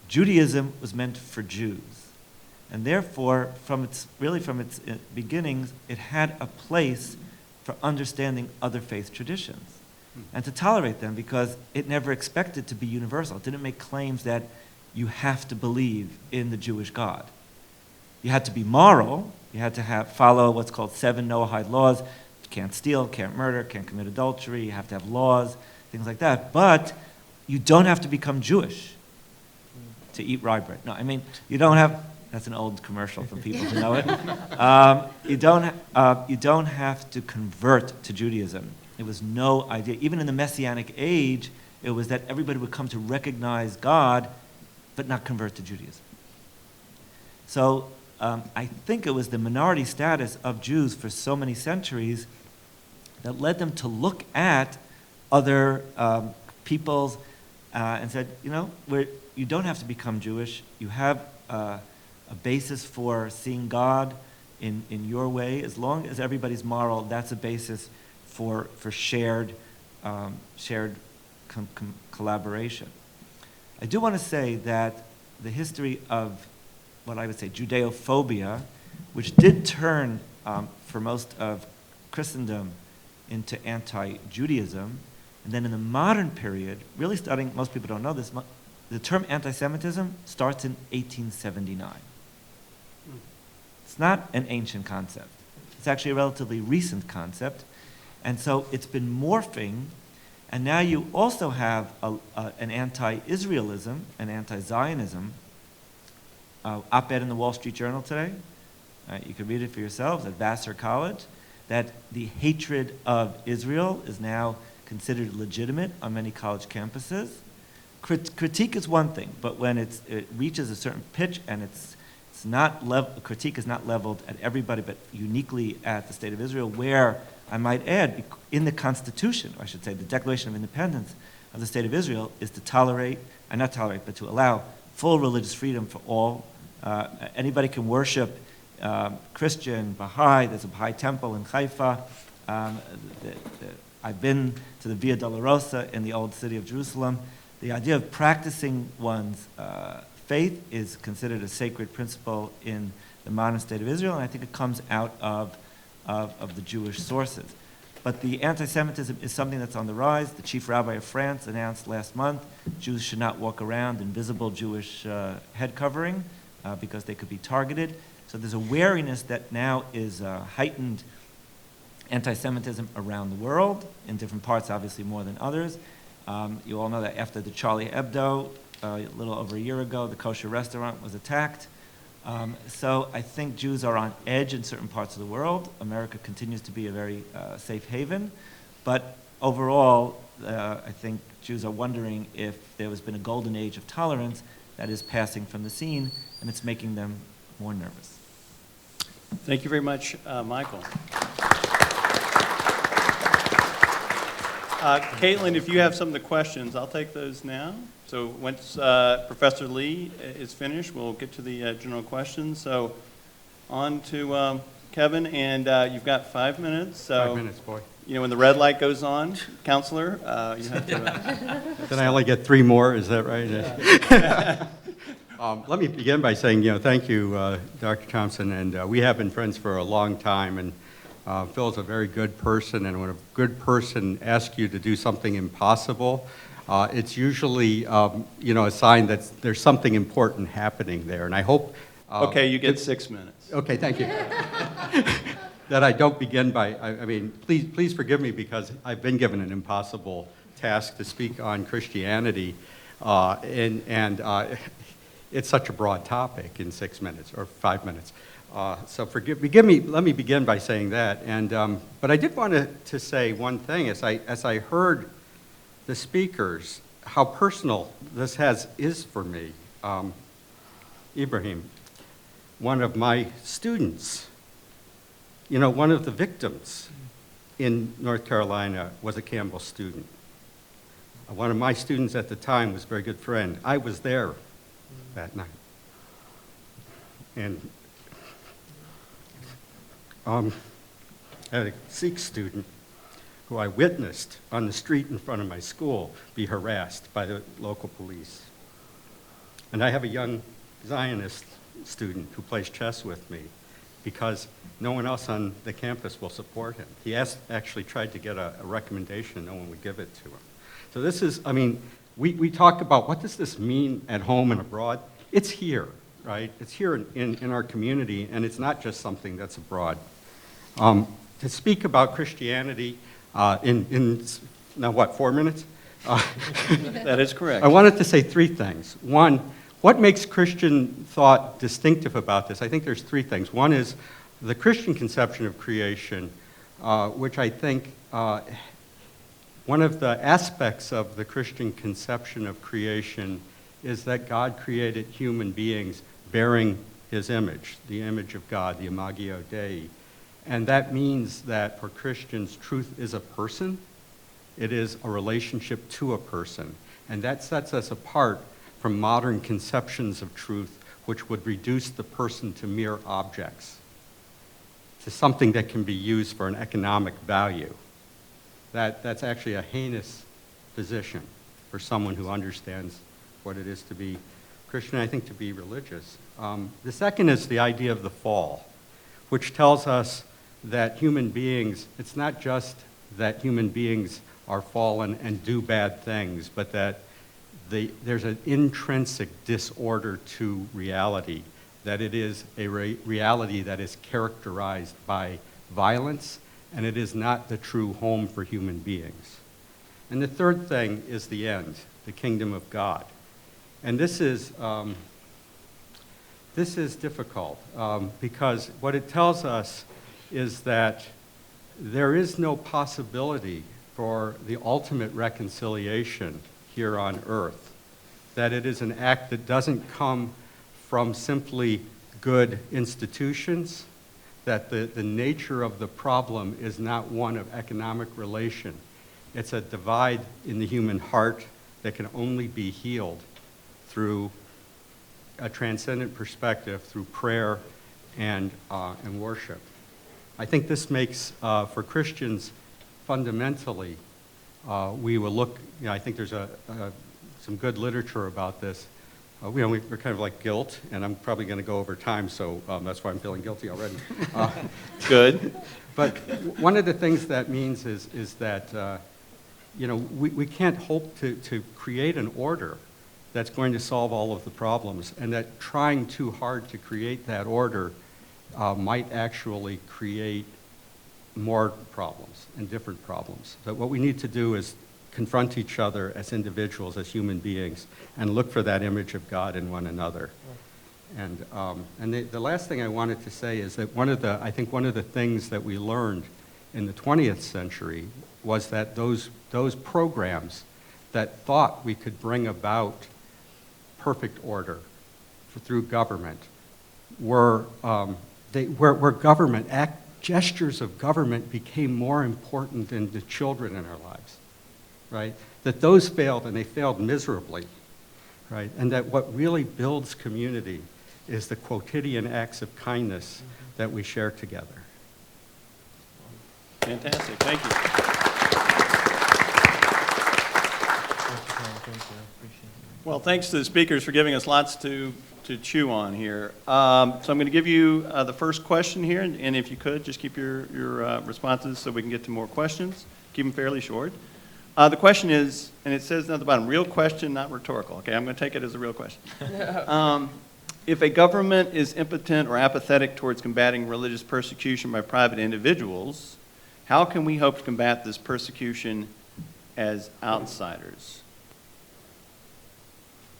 Judaism was meant for Jews. And therefore, from its beginnings, it had a place for understanding other faith traditions and to tolerate them, because it never expected to be universal. It didn't make claims that you have to believe in the Jewish God. You had to be moral. You had to follow what's called 7 Noahide laws. You can't steal, can't murder, can't commit adultery. You have to have laws, things like that. But you don't have to become Jewish to eat rye bread. No, I mean, you don't have... That's an old commercial for people who know it. You don't have to convert to Judaism. It was no idea. Even in the Messianic age, it was that everybody would come to recognize God, but not convert to Judaism. So I think it was the minority status of Jews for so many centuries that led them to look at other peoples and said, you don't have to become Jewish. You have a basis for seeing God in your way. As long as everybody's moral, that's a basis for shared collaboration. I do want to say that the history of what I would say Judeophobia, which did turn for most of Christendom into anti-Judaism, and then in the modern period, really starting, most people don't know this, the term anti-Semitism starts in 1879. It's not an ancient concept. It's actually a relatively recent concept. And so it's been morphing, and now you also have an anti-Israelism, an anti-Zionism, op-ed in the Wall Street Journal today. You can read it for yourselves at Vassar College, that the hatred of Israel is now considered legitimate on many college campuses. Critique is one thing, but when it reaches a certain pitch and critique is not leveled at everybody, but uniquely at the State of Israel, where, I might add, in the Constitution, or I should say the Declaration of Independence of the State of Israel, is to but to allow full religious freedom for all. Anybody can worship Christian, Baha'i. There's a Baha'i temple in Haifa. I've been to the Via Dolorosa in the old city of Jerusalem. The idea of practicing one's faith is considered a sacred principle in the modern State of Israel, and I think it comes out of the Jewish sources. But the anti-Semitism is something that's on the rise. The chief rabbi of France announced last month Jews should not walk around in visible Jewish head covering because they could be targeted. So there's a wariness that now is heightened anti-Semitism around the world, in different parts obviously more than others. You all know that after the Charlie Hebdo, a little over a year ago, the kosher restaurant was attacked. So I think Jews are on edge in certain parts of the world. America continues to be a very safe haven. But overall, I think Jews are wondering if there has been a golden age of tolerance that is passing from the scene, and it's making them more nervous.
Thank you very much, Michael. Caitlin, if you have some of the questions, I'll take those now. So once Professor Lee is finished, we'll get to the general questions. So on to Kevin, and you've got 5 minutes. So,
5 minutes, boy.
You know, when the red light goes on, counselor, you have to.
Then I only get 3 more, is that right? Let me begin by saying, thank you, Dr. Thompson, and we have been friends for a long time, and Phil's a very good person, and when a good person asks you to do something impossible, it's usually, a sign that there's something important happening there, and I hope...
Okay, you get 6 minutes.
Okay, thank you. That I don't begin by, I mean, please forgive me because I've been given an impossible task to speak on Christianity, and it's such a broad topic in 6 minutes or 5 minutes. So forgive me, let me begin by saying that. And, but I did want to say one thing. As I heard the speakers, how personal this is for me. Ibrahim, one of my students, one of the victims in North Carolina was a Campbell student. One of my students at the time was a very good friend. I was there that night. And I had a Sikh student who I witnessed on the street in front of my school be harassed by the local police. And I have a young Zionist student who plays chess with me because no one else on the campus will support him. He actually tried to get a recommendation, no one would give it to him. So this is, I mean, we talk about what does this mean at home and abroad? It's here, right? It's here in our community, and it's not just something that's abroad. To speak about Christianity in now what, 4 minutes?
That is correct.
I wanted to say 3 things. One, what makes Christian thought distinctive about this? I think there's 3 things. One is the Christian conception of creation, which I think one of the aspects of the Christian conception of creation is that God created human beings bearing his image, the image of God, the Imago Dei. And that means that for Christians, truth is a person. It is a relationship to a person. And that sets us apart from modern conceptions of truth, which would reduce the person to mere objects, to something that can be used for an economic value. That's actually a heinous position for someone who understands what it is to be Christian, I think to be religious. The second is the idea of the fall, which tells us that human beings, it's not just that human beings are fallen and do bad things, but that there's an intrinsic disorder to reality, that it is a reality that is characterized by violence, and it is not the true home for human beings. And the third thing is the end, the kingdom of God. And this is difficult because what it tells us is that there is no possibility for the ultimate reconciliation here on earth, that it is an act that doesn't come from simply good institutions, that the nature of the problem is not one of economic relation. It's a divide in the human heart that can only be healed through a transcendent perspective, through prayer and worship. I think this makes, for Christians, fundamentally, we will look, I think there's some good literature about this. We're kind of like guilt, and I'm probably going to go over time, so that's why I'm feeling guilty already.
Good.
But one of the things that means is that, we can't hope to create an order that's going to solve all of the problems, and that trying too hard to create that order might actually create more problems and different problems. That what we need to do is confront each other as individuals, as human beings, and look for that image of God in one another. And the last thing I wanted to say is that I think one of the things that we learned in the 20th century was that those programs that thought we could bring about perfect order through government where gestures of government became more important than the children in our lives. right? That those failed, and they failed miserably, right? And that what really builds community is the quotidian acts of kindness that we share together.
Fantastic, thank you. Well, thanks to the speakers for giving us lots to chew on here. So I'm going to give you the first question here, and if you could, just keep your responses so we can get to more questions. Keep them fairly short. The question is, and it says at the bottom, real question, not rhetorical. Okay, I'm going to take it as a real question. If a government is impotent or apathetic towards combating religious persecution by private individuals, how can we hope to combat this persecution as outsiders?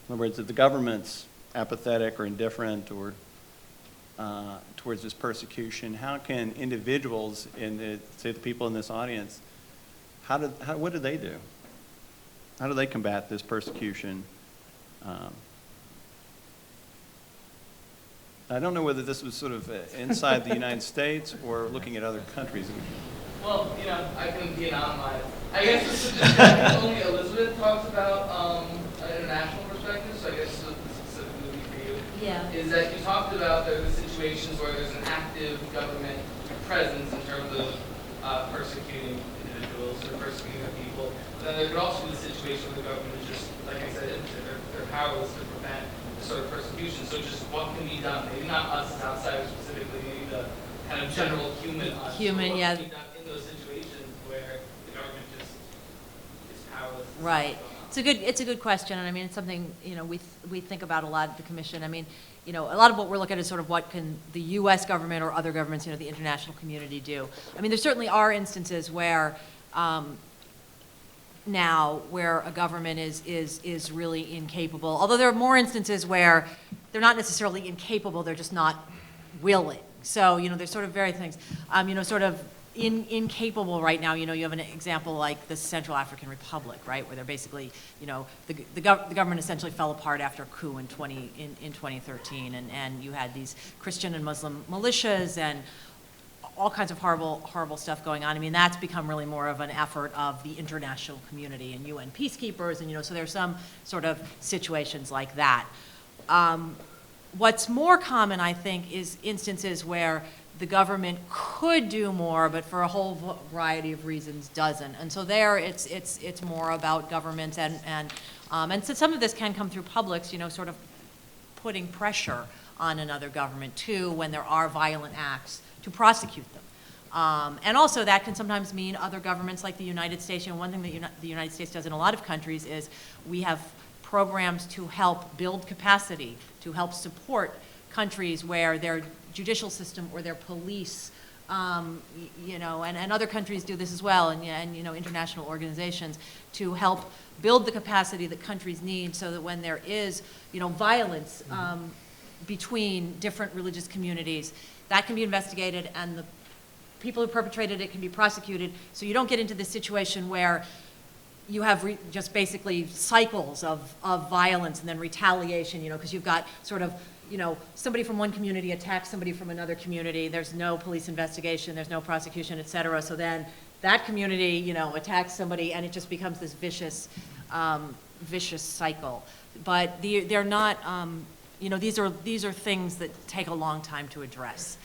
In other words, if the government's apathetic or indifferent or towards this persecution, how can individuals, say the people in this audience, what do they do? How do they combat this persecution? I don't know whether this was sort of inside the United States or looking at other countries.
Well, I can be anonymized. I guess this is just only Elizabeth talks about an international perspective, so I guess this is specifically for you.
Yeah.
Is that you talked about the situations where there's an active government presence in terms of persecuting individuals or persecuting people. But then there could also be the situation where the government is just, like I said, they're powerless to prevent this sort of persecution. So just what can be done? Maybe not us as outsiders specifically, maybe the kind of general human us.
Human,
what
yeah.
can be done in those situations where the government just is powerless? to
Right.
stop going on?
It's a good question, and I mean, it's something, we think about a lot at the commission. I mean, a lot of what we're looking at is sort of what can the U.S. government or other governments, the international community do. I mean, there certainly are instances where now where a government is really incapable, although there are more instances where they're not necessarily incapable, they're just not willing. So, there's sort of various things, sort of incapable right now. You have an example like the Central African Republic, right, where they're basically, the government essentially fell apart after a coup in 2013, and you had these Christian and Muslim militias and all kinds of horrible stuff going on. I mean, that's become really more of an effort of the international community and UN peacekeepers, and so there's some sort of situations like that. What's more common, I think, is instances where the government could do more, but for a whole variety of reasons doesn't. And so there, it's more about governments, and so some of this can come through publics, sort of putting pressure on another government too when there are violent acts to prosecute them. And also that can sometimes mean other governments like the United States. One thing that the United States does in a lot of countries is we have programs to help build capacity, to help support countries where their judicial system or their police, and other countries do this as well, and international organizations, to help build the capacity that countries need so that when there is, violence between different religious communities, that can be investigated and the people who perpetrated it can be prosecuted, so you don't get into this situation where you have just basically cycles of violence and then retaliation, because you've got sort of, somebody from one community attacks somebody from another community, there's no police investigation, there's no prosecution, et cetera, so then that community, attacks somebody and it just becomes this vicious cycle. But they're not, these are things that take a long time to address.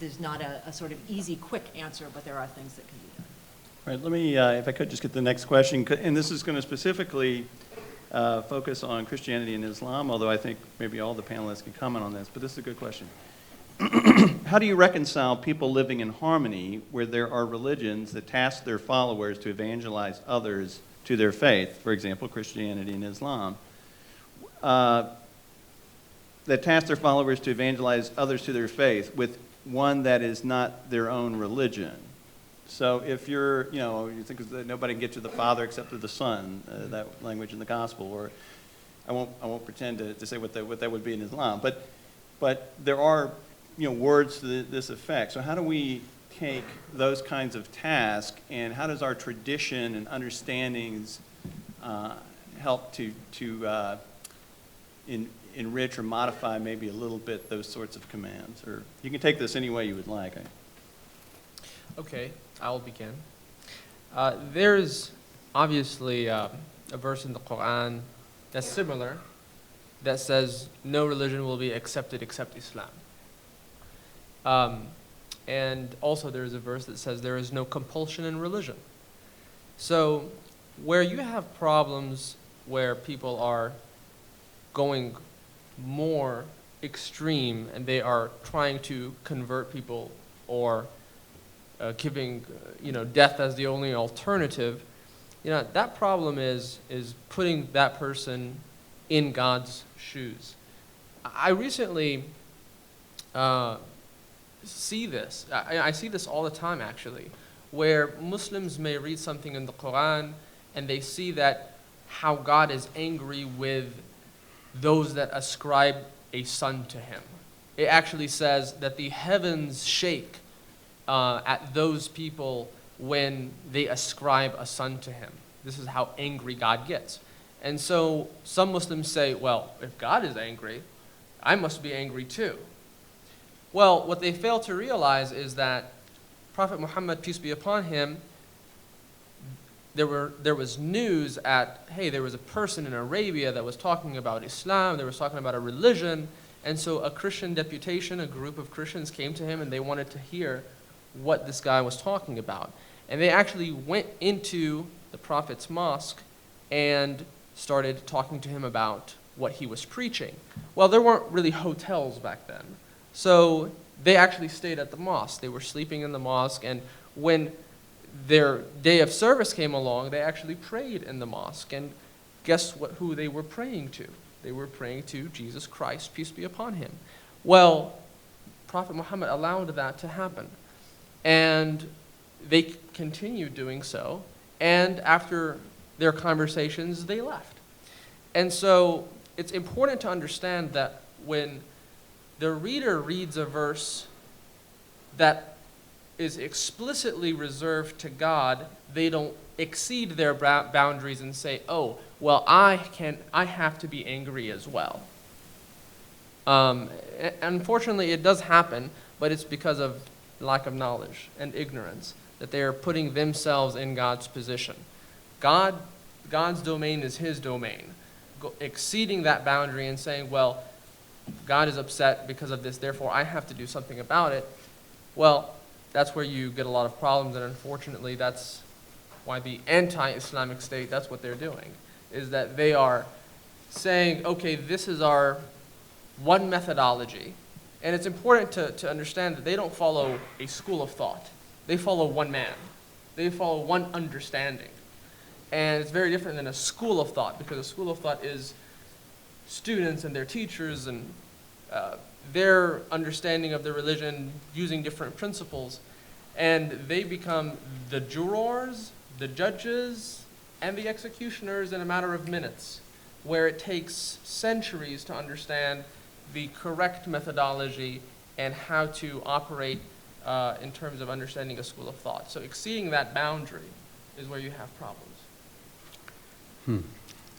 There's not a sort of easy, quick answer, but there are things that can be done.
All right, let me, if I could just get the next question, and this is going to specifically focus on Christianity and Islam, although I think maybe all the panelists can comment on this, but this is a good question. How do you reconcile people living in harmony where there are religions that task their followers to evangelize others to their faith, for example, Christianity and Islam, that task their followers to evangelize others to their faith with one that is not their own religion? So if you're, you think that nobody can get to the Father except through the Son, that language in the Gospel, or I won't pretend to say what that would be in Islam, but there are, words to this effect. So how do we take those kinds of tasks, and how does our tradition and understandings help to enrich or modify maybe a little bit those sorts of commands? Or you can take this any way you would like.
Okay, I'll begin. There's obviously a verse in the Quran that's similar, that says no religion will be accepted except Islam. And also there's a verse that says there is no compulsion in religion. So where you have problems where people are going more extreme and they are trying to convert people or giving death as the only alternative, that problem is putting that person in God's shoes. I recently see this. I see this all the time, actually, where Muslims may read something in the Quran and they see that how God is angry with those that ascribe a son to him. It actually says that the heavens shake at those people when they ascribe a son to him. This is how angry God gets. And so some Muslims say, well, if God is angry, I must be angry too. Well, what they fail to realize is that Prophet Muhammad, peace be upon him, there was news there was a person in Arabia that was talking about Islam, they were talking about a religion, and so a Christian deputation, a group of Christians came to him and they wanted to hear what this guy was talking about. And they actually went into the Prophet's mosque and started talking to him about what he was preaching. Well, there weren't really hotels back then. So they actually stayed at the mosque. They were sleeping in the mosque, and when their day of service came along, they actually prayed in the mosque. And guess who they were praying to? They were praying to Jesus Christ, peace be upon him. Well, Prophet Muhammad allowed that to happen. And they continued doing so, and after their conversations, they left. And so it's important to understand that when the reader reads a verse that is explicitly reserved to God, they don't exceed their boundaries and say, oh, well, I have to be angry as well. Unfortunately, it does happen, but it's because of lack of knowledge and ignorance, that they are putting themselves in God's position. God's domain is his domain. Exceeding that boundary and saying, well, God is upset because of this, therefore I have to do something about it. Well, that's where you get a lot of problems, and unfortunately that's why the anti-Islamic state, that's what they're doing, is that they are saying, okay, this is our one methodology. And it's important to understand that they don't follow a school of thought. They follow one man. They follow one understanding. And it's very different than a school of thought, because a school of thought is students and their teachers and their understanding of the religion using different principles. And they become the jurors, the judges, and the executioners in a matter of minutes, where it takes centuries to understand the correct methodology and how to operate in terms of understanding a school of thought. So exceeding that boundary is where you have problems.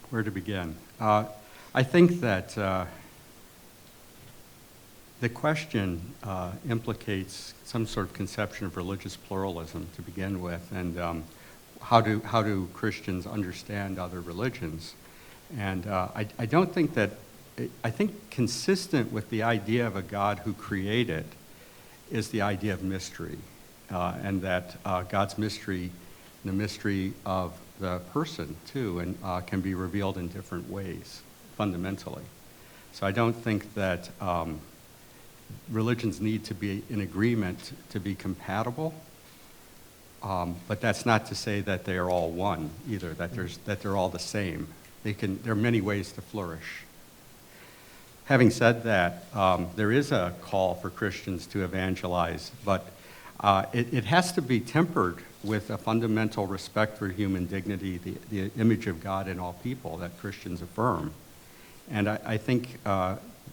Where to begin? I think that the question implicates some sort of conception of religious pluralism to begin with, and how do Christians understand other religions? And I don't think that, I think consistent with the idea of a God who created is the idea of mystery, and that God's mystery, the mystery of the person too, and can be revealed in different ways, fundamentally. So I don't think that religions need to be in agreement to be compatible, but that's not to say that they are all one either, that they're all the same. There are many ways to flourish. Having said that, there is a call for Christians to evangelize, but it has to be tempered with a fundamental respect for human dignity, the image of God in all people that Christians affirm. And I think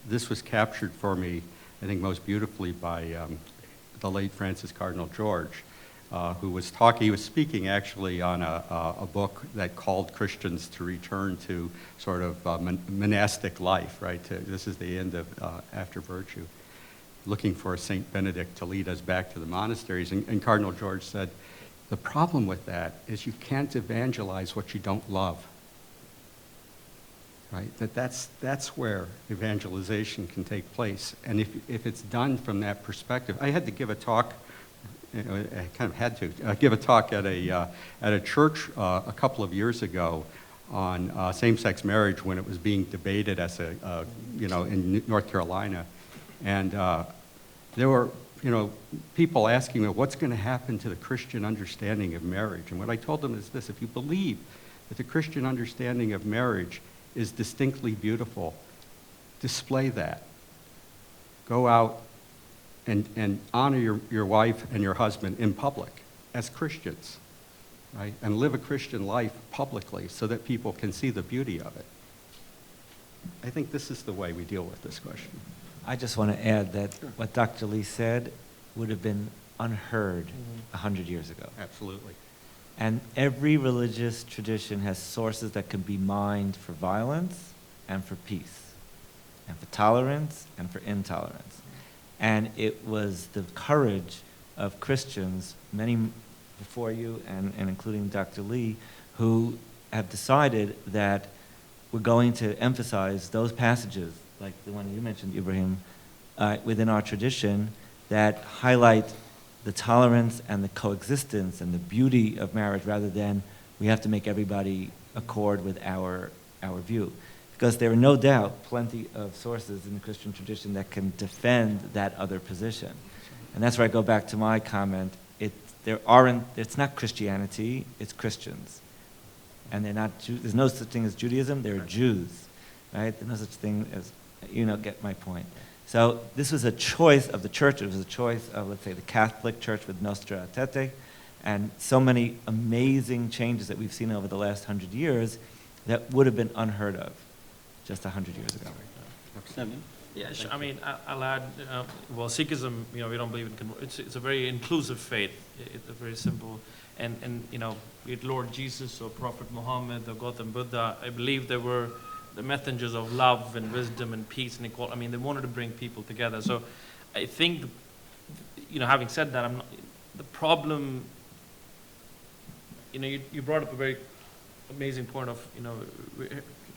this was captured for me, I think most beautifully by the late Francis Cardinal George, who was he was speaking actually on a book that called Christians to return to sort of monastic life, right? This is the end of After Virtue, looking for Saint Benedict to lead us back to the monasteries. And Cardinal George said, The problem with that is you can't evangelize what you don't love. Right? That's where evangelization can take place. And if it's done from that perspective, I had to give a talk, I kind of had to give a talk at a church a couple of years ago on same-sex marriage when it was being debated as in North Carolina. And there were, people asking me, what's going to happen to the Christian understanding of marriage? And what I told them is this: if you believe that the Christian understanding of marriage is distinctly beautiful, display that. Go out and honor your wife and your husband in public as Christians, right? And live a Christian life publicly so that people can see the beauty of it. I think this is the way we deal with this question.
I just want to add that what Dr. Lee said would have been unheard 100 years ago.
Absolutely.
And every religious tradition has sources that can be mined for violence and for peace, and for tolerance and for intolerance. And it was the courage of Christians, many before you and including Dr. Lee, who have decided that we're going to emphasize those passages, like the one you mentioned, Ibrahim, within our tradition that highlight the tolerance and the coexistence and the beauty of marriage, rather than we have to make everybody accord with our view. Because there are no doubt plenty of sources in the Christian tradition that can defend that other position. And that's where I go back to my comment. It's not Christianity, it's Christians. And they're not there's no such thing as Judaism, they're Jews, right? There's no such thing as, get my point. So this was a choice of the church. It was a choice of, let's say, the Catholic Church with Nostra Aetate, and so many amazing changes that we've seen over the last 100 years that would have been unheard of just 100 years ago.
Yeah, sure. I mean, I'll add, Sikhism, we don't believe in, it's a very inclusive faith. It's very simple. And Lord Jesus or Prophet Muhammad or Gautam Buddha, I believe they were the messengers of love and wisdom and peace and equality. I mean, they wanted to bring people together. So I think, having said that, the problem, you brought up a very amazing point of,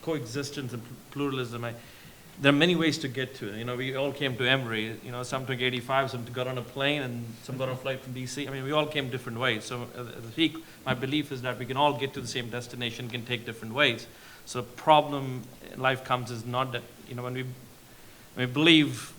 coexistence and pluralism. There are many ways to get to it. We all came to Emory. Some took 85, some got on a plane, and some got on a flight from DC. I mean, we all came different ways. So as a Sikh, my belief is that we can all get to the same destination, can take different ways. So the problem in life comes is not that, when we believe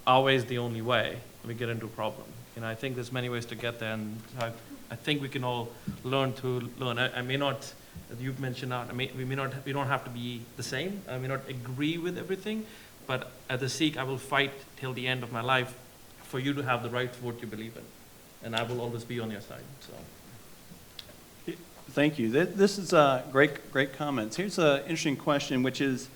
our way is the only way, we get into a problem. I think there's many ways to get there, and I think we can all learn to learn. I may not, as you've mentioned out, we don't have to be the same. I may not agree with everything, but as a Sikh, I will fight till the end of my life for you to have the right to what you believe in, and I will always be on your side. So.
Thank you. This is great comments. Here's an interesting question, which is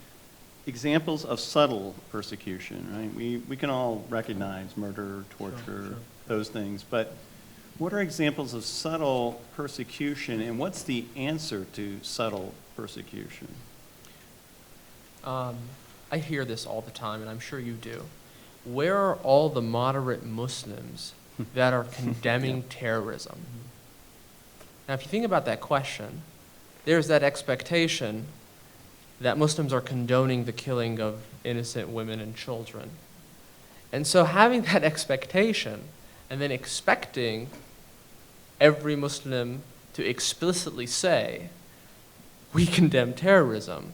examples of subtle persecution. Right? We can all recognize murder, torture, those things, but what are examples of subtle persecution, and what's the answer to subtle persecution?
I hear this all the time, and I'm sure you do. Where are all the moderate Muslims that are condemning terrorism? Now, if you think about that question, there's that expectation that Muslims are condoning the killing of innocent women and children. And so having that expectation and then expecting every Muslim to explicitly say, we condemn terrorism,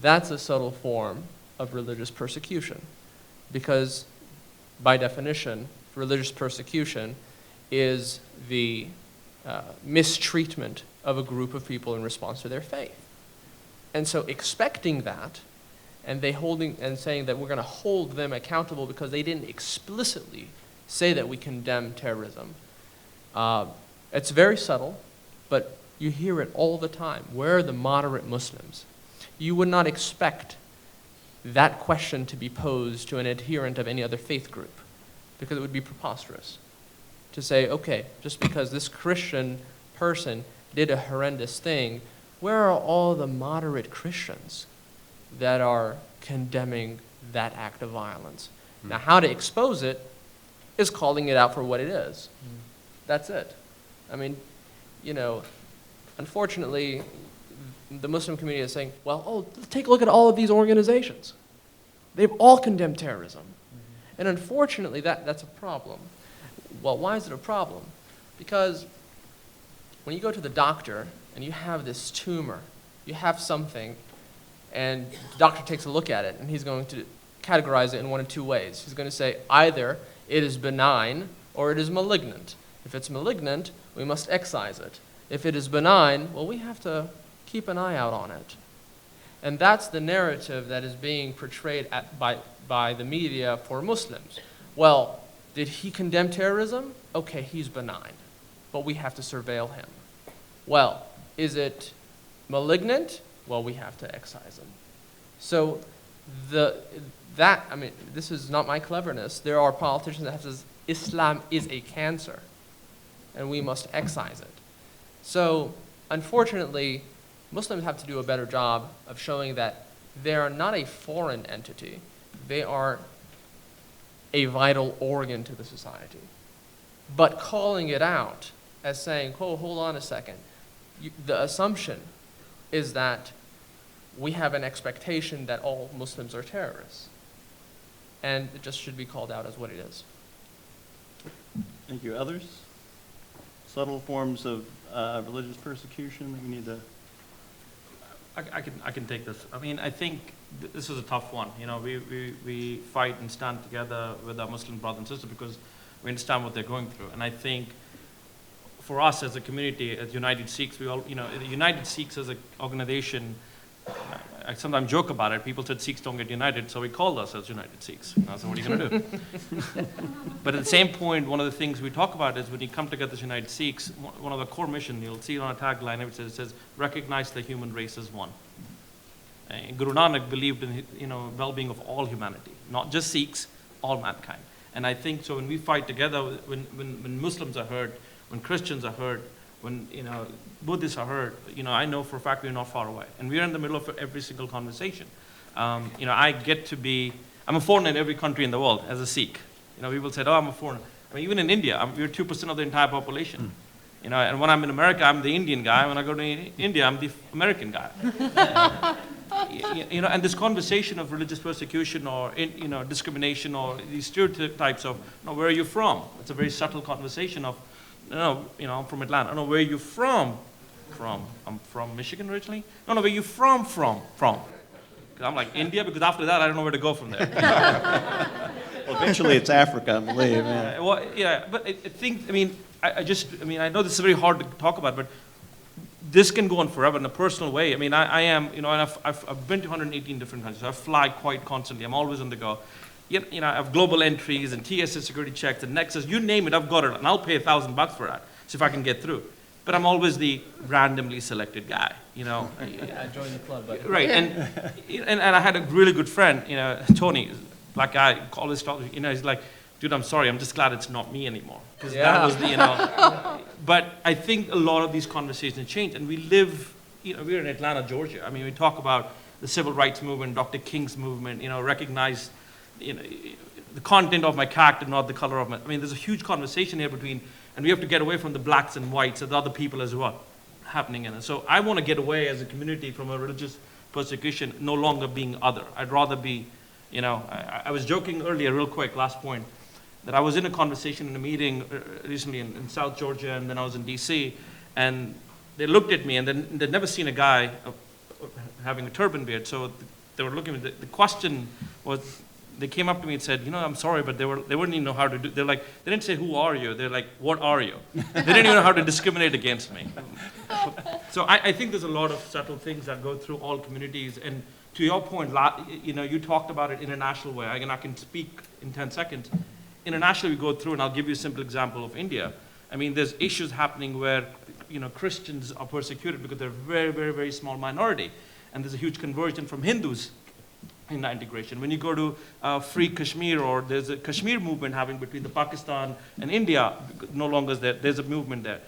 that's a subtle form of religious persecution. Because by definition, religious persecution is the mistreatment of a group of people in response to their faith. And so expecting that, and saying that we're going to hold them accountable because they didn't explicitly say that we condemn terrorism, it's very subtle, but you hear it all the time. Where are the moderate Muslims? You would not expect that question to be posed to an adherent of any other faith group, because it would be preposterous to say, okay, just because this Christian person did a horrendous thing, where are all the moderate Christians that are condemning that act of violence? Now, how to expose it is calling it out for what it is. That's it. I mean, you know, unfortunately, the Muslim community is saying, well, oh, take a look at all of these organizations. They've all condemned terrorism. And unfortunately, that's a problem. Well, why is it a problem? Because when you go to the doctor and you have this tumor, you have something, and the doctor takes a look at it, and he's going to categorize it in one of two ways. He's going to say either it is benign or it is malignant. If it's malignant, we must excise it. If it is benign, well, we have to keep an eye out on it. And that's the narrative that is being portrayed by the media for Muslims. Well, did he condemn terrorism? Okay, he's benign, but we have to surveil him. Well, is it malignant? Well, we have to excise him. So I mean, this is not my cleverness. There are politicians that say Islam is a cancer, and we must excise it. So, unfortunately, Muslims have to do a better job of showing that they are not a foreign entity. They are a vital organ to the society. But calling it out as saying, oh, hold on a second. The assumption is that we have an expectation that all Muslims are terrorists. And it just should be called out as what it is.
Thank you. Others? Subtle forms of religious persecution that we need to...
I can take this. I mean, I think this is a tough one. You know, we fight and stand together with our Muslim brothers and sisters because we understand what they're going through. And I think for us as a community, as United Sikhs, we all, you know, the United Sikhs as an organization, I sometimes joke about it. People said Sikhs don't get united, so we called ourselves United Sikhs. So what are you going to do? But at the same point, one of the things we talk about is when you come together as United Sikhs, one of the core missions, you'll see it on a tagline, it says, recognize the human race as one. And Guru Nanak believed in, you know, well-being of all humanity, not just Sikhs, all mankind. And I think so when we fight together, when Muslims are hurt, when Christians are hurt, when, you know, Buddhists are hurt, you know, I know for a fact we're not far away. And we're in the middle of every single conversation. You know, I'm a foreigner in every country in the world as a Sikh. You know, people said, oh, I'm a foreigner. I mean, even in India, we're 2% of the entire population. You know, and when I'm in America, I'm the Indian guy. When I go to India, I'm the American guy. You know, and this conversation of religious persecution or, you know, discrimination or these stereotypes of, you know, where are you from? It's a very subtle conversation of, no, you know, I'm from Atlanta. No, where are you from? I'm from Michigan originally. No, where are you from? Because I'm like, India, because after that, I don't know where to go from there.
Well, eventually it's Africa, I believe. Yeah.
Well, yeah, but I think, I mean, I know this is very hard to talk about, but this can go on forever in a personal way. I mean, I am, you know, and I've been to 118 different countries. So I fly quite constantly. I'm always on the go. You know, I have global entries and TSA security checks and Nexus, you name it, I've got it, and I'll pay $1,000 for that, so if I can get through. But I'm always the randomly selected guy, you know.
I joined the club. But
Right, and I had a really good friend, you know, Tony, black guy, always talking, you know, he's like, dude, I'm sorry, I'm just glad it's not me anymore. Because that was the, you know. But I think a lot of these conversations change, and we live, you know, we're in Atlanta, Georgia. I mean, we talk about the civil rights movement, Dr. King's movement, you know, recognize, you know, the content of my character, not the color of my, I mean, there's a huge conversation here between, and we have to get away from the blacks and whites and the other people as well happening in it. So I want to get away as a community from a religious persecution, no longer being other. I'd rather be, you know, I was joking earlier, real quick, last point, that I was in a conversation in a meeting recently in South Georgia, and then I was in DC, and they looked at me, and then they'd never seen a guy having a turban beard, so they were looking at me. The question was, they came up to me and said, you know, I'm sorry, but they wouldn't even know how to do, they're like, they didn't say, who are you? They're like, what are you? They didn't even know how to discriminate against me. So I think there's a lot of subtle things that go through all communities, and to your point, you know, you talked about it international way, and I can speak in 10 seconds. Internationally, we go through, and I'll give you a simple example of India. I mean, there's issues happening where, you know, Christians are persecuted because they're a very, very, very small minority. And there's a huge conversion from Hindus in that integration. When you go to Free Kashmir, or there's a Kashmir movement happening between the Pakistan and India, no longer is there, there's a movement there.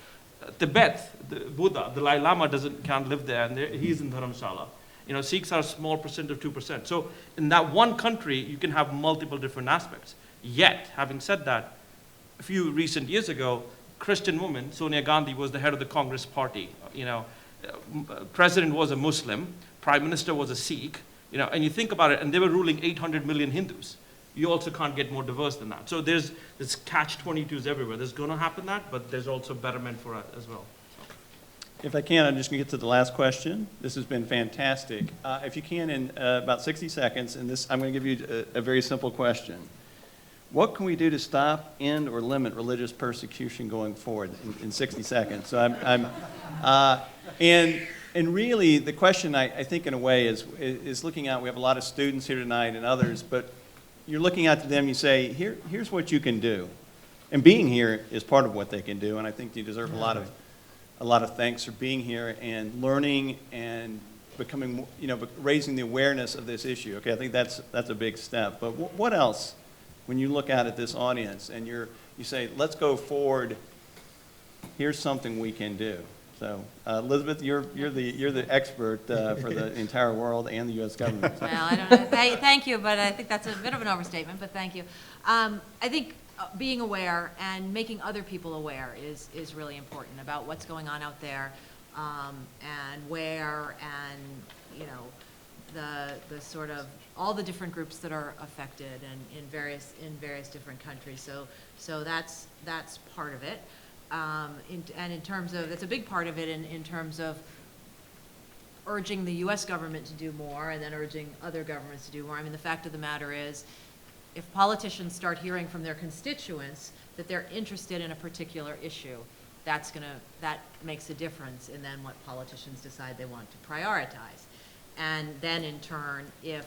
Tibet, the Buddha, the Dalai Lama can't live there, and he's in Dharamshala. You know, Sikhs are a small percent of 2%. So in that one country, you can have multiple different aspects. Yet, having said that, a few recent years ago, Christian woman, Sonia Gandhi, was the head of the Congress party. President was a Muslim, prime minister was a Sikh, and you think about it, and they were ruling 800 million Hindus. You also can't get more diverse than that. So there's catch-22s everywhere. There's going to happen that, but there's also betterment for us as well.
If I can, I'm just going to get to the last question. This has been fantastic. If you can, in about 60 seconds, and I'm going to give you a very simple question. What can we do to stop, end, or limit religious persecution going forward in 60 seconds? So and really, the question, I think, in a way, is looking out. We have a lot of students here tonight and others, but you're looking out to them, you say, here's what you can do. And being here is part of what they can do, and I think you deserve a lot of thanks for being here and learning and becoming, raising the awareness of this issue. Okay, I think that's a big step. But what else, when you look out at this audience and you say, let's go forward, here's something we can do. So, Elizabeth, you're the expert for the entire world and the U.S. government.
Well, I don't know. Thank you, but I think that's a bit of an overstatement, but thank you. I think being aware and making other people aware is really important about what's going on out there, and where, and the sort of all the different groups that are affected and in various different countries. So that's part of it. And in terms of, it's a big part of it in terms of urging the U.S. government to do more and then urging other governments to do more. I mean, the fact of the matter is, if politicians start hearing from their constituents that they're interested in a particular issue, that makes a difference in then what politicians decide they want to prioritize. And then in turn, if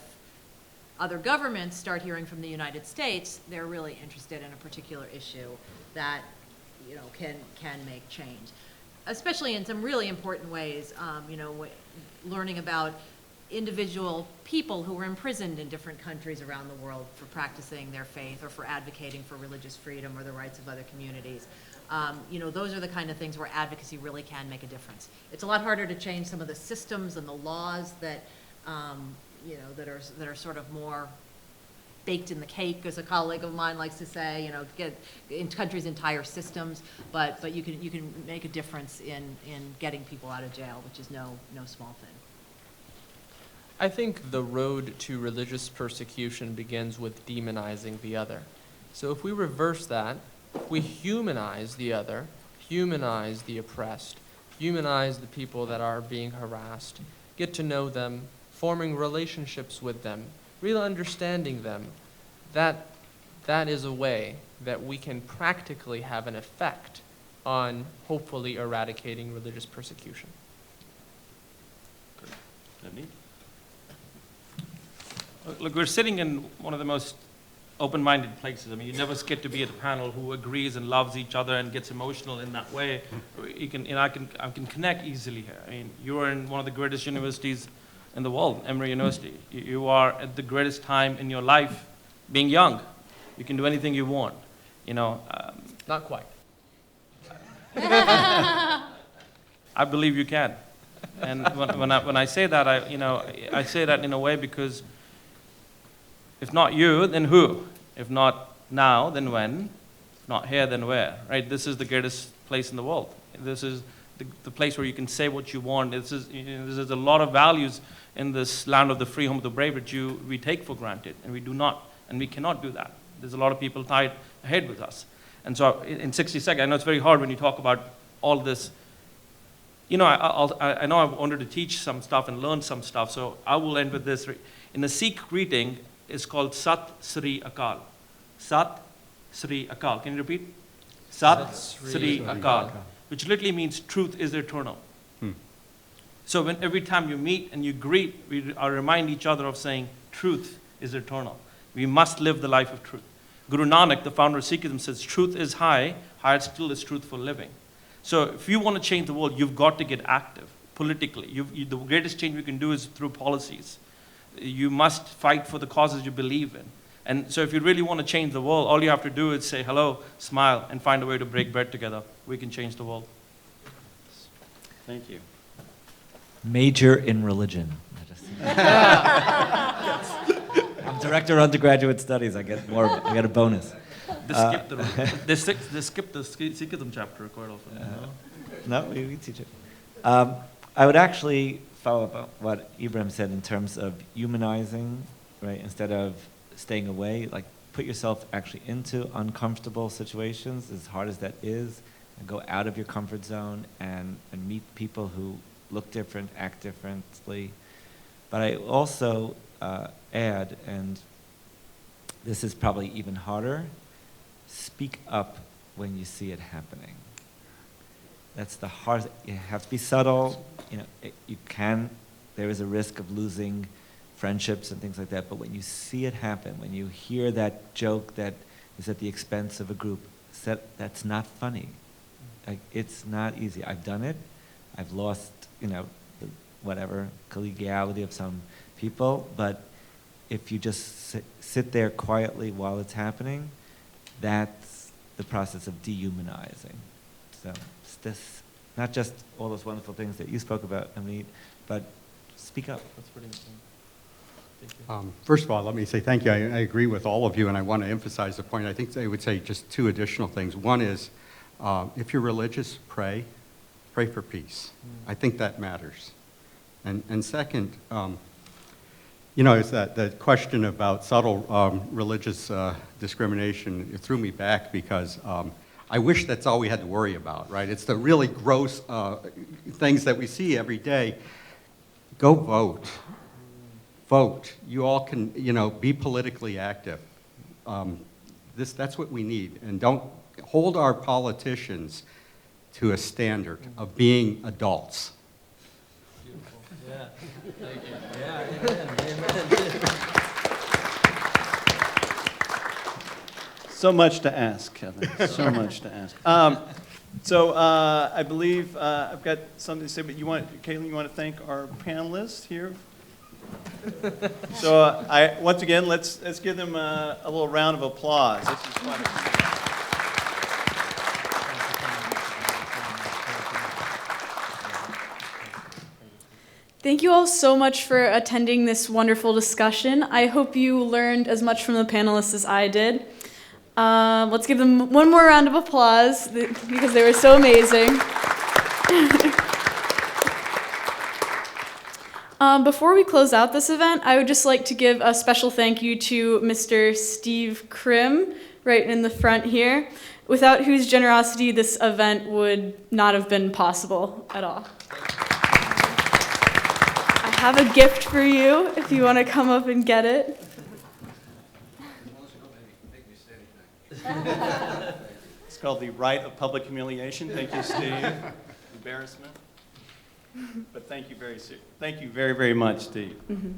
other governments start hearing from the United States, they're really interested in a particular issue that can make change, especially in some really important ways. Learning about individual people who were imprisoned in different countries around the world for practicing their faith or for advocating for religious freedom or the rights of other communities. Those are the kind of things where advocacy really can make a difference. It's a lot harder to change some of the systems and the laws that are sort of more baked in the cake, as a colleague of mine likes to say, get in countries' entire systems, but you can make a difference in getting people out of jail, which is no small thing.
I think the road to religious persecution begins with demonizing the other. So if we reverse that, we humanize the other, humanize the oppressed, humanize the people that are being harassed, get to know them, forming relationships with them, really understanding them, that is a way that we can practically have an effect on hopefully eradicating religious persecution.
Look, we're sitting in one of the most open-minded places. I mean, you never get to be at a panel who agrees and loves each other and gets emotional in that way. I can connect easily here. I mean, you are in one of the greatest universities in the world, Emory University. You are at the greatest time in your life, being young. You can do anything you want.
Not quite.
I believe you can. And when I say that, I say that in a way because if not you, then who? If not now, then when? If not here, then where? Right? This is the greatest place in the world. This is the place where you can say what you want. There's a lot of values in this land of the free, home of the brave that we take for granted, and we cannot do that. There's a lot of people tied ahead with us. And so in 60 seconds, I know it's very hard when you talk about all this. I know I wanted to teach some stuff and learn some stuff, so I will end with this. In the Sikh greeting, it's called Sat Sri Akal. Sat Sri Akal. Can you repeat? Sat Sri Akal, which literally means truth is eternal. So every time you meet and you greet, we remind each other of saying truth is eternal. We must live the life of truth. Guru Nanak, the founder of Sikhism, says truth is high, higher still is truthful living. So if you want to change the world, you've got to get active politically. The greatest change we can do is through policies. You must fight for the causes you believe in. And so if you really want to change the world, all you have to do is say hello, smile, and find a way to break bread together. We can change the world.
Thank you.
Major in religion. I'm director of undergraduate studies. I get a bonus.
They skip they skip the Sikhism chapter quite often. You know?
No, we teach it. I would actually follow up on what Ibrahim said in terms of humanizing, right? Instead of staying away, like put yourself actually into uncomfortable situations, as hard as that is, and go out of your comfort zone and meet people who look different, act differently. But I also add, and this is probably even harder, speak up when you see it happening. That's the hard. You have to be subtle. You know, there is a risk of losing friendships and things like that. But when you see it happen, when you hear that joke that is at the expense of a group, that's not funny. Like, it's not easy. I've done it. I've lost, the collegiality of some people. But if you just sit there quietly while it's happening, that's the process of dehumanizing. So it's this, not just all those wonderful things that you spoke about, Amit, but speak up.
That's pretty important. Thank you.
First of all, let me say thank you. I agree with all of you, and I want to emphasize the point. I think I would say just two additional things. One is, if you're religious, pray for peace. I think that matters. And second, is that the question about subtle religious discrimination. It threw me back because I wish that's all we had to worry about, right? It's the really gross things that we see every day. Go vote. Vote. You all can, be politically active. That's what we need. And don't hold our politicians to a standard of being adults.
Beautiful. Yeah. Thank you. Yeah, amen.
So much to ask, Kevin. So much to ask. I believe I've got something to say, but Caitlin, you want to thank our panelists here? So once again, let's give them a little round of applause. This is fun.
Thank you all so much for attending this wonderful discussion. I hope you learned as much from the panelists as I did. Let's give them one more round of applause because they were so amazing. Before we close out this event, I would just like to give a special thank you to Mr. Steve Krim, right in the front here, without whose generosity this event would not have been possible at all. I have a gift for you if you want to come up and get it.
It's called the right of public humiliation. Thank you, Steve. Embarrassment. But thank you very, very much, Steve.
Mm-hmm.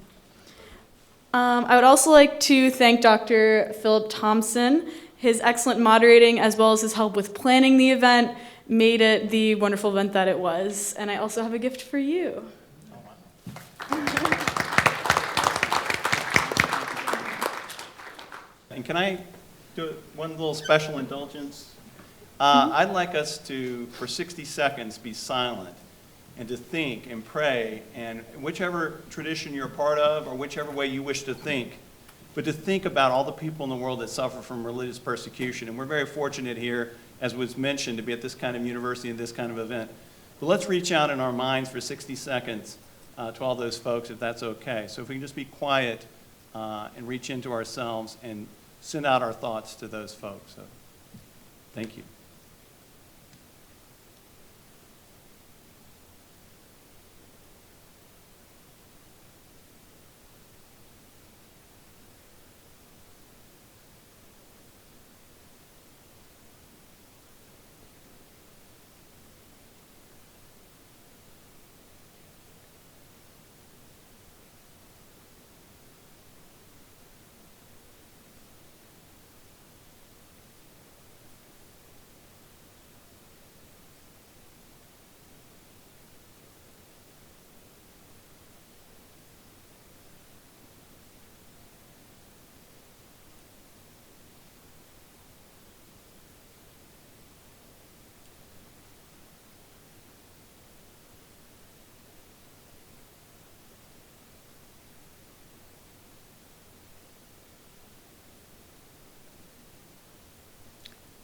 I would also like to thank Dr. Philip Thompson. His excellent moderating, as well as his help with planning the event, made it the wonderful event that it was. And I also have a gift for you.
And can I do one little special indulgence? I'd like us to, for 60 seconds, be silent and to think and pray, and whichever tradition you're a part of or whichever way you wish to think, but to think about all the people in the world that suffer from religious persecution. And we're very fortunate here, as was mentioned, to be at this kind of university and this kind of event. But let's reach out in our minds for 60 seconds to all those folks, if that's okay. So if we can just be quiet and reach into ourselves and send out our thoughts to those folks. So, thank you.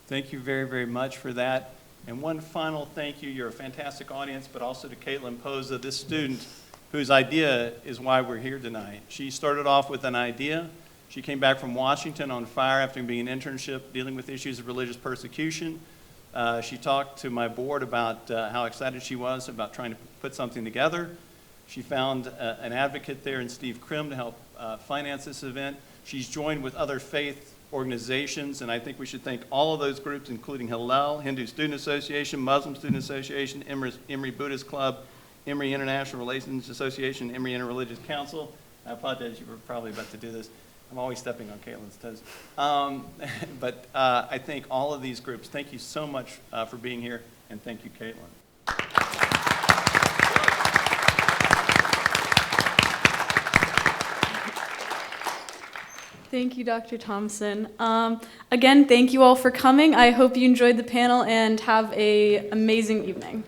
Thank you very, very much for that. And one final thank you. You're a fantastic audience, but also to Caitlin Posa, this student whose idea is why we're here tonight. She started off with an idea. She came back from Washington on fire after being an internship dealing with issues of religious persecution. She talked to my board about how excited she was about trying to put something together. She found an advocate there in Steve Krim to help finance this event. She's joined with other faith organizations, and I think we should thank all of those groups, including Hillel, Hindu Student Association, Muslim Student Association, Emory Buddhist Club, Emory International Relations Association, Emory Interreligious Council. I apologize, you were probably about to do this. I'm always stepping on Caitlin's toes. But I thank all of these groups. Thank you so much for being here, and thank you, Caitlin.
Thank you, Dr. Thompson. Again, thank you all for coming. I hope you enjoyed the panel and have an amazing evening.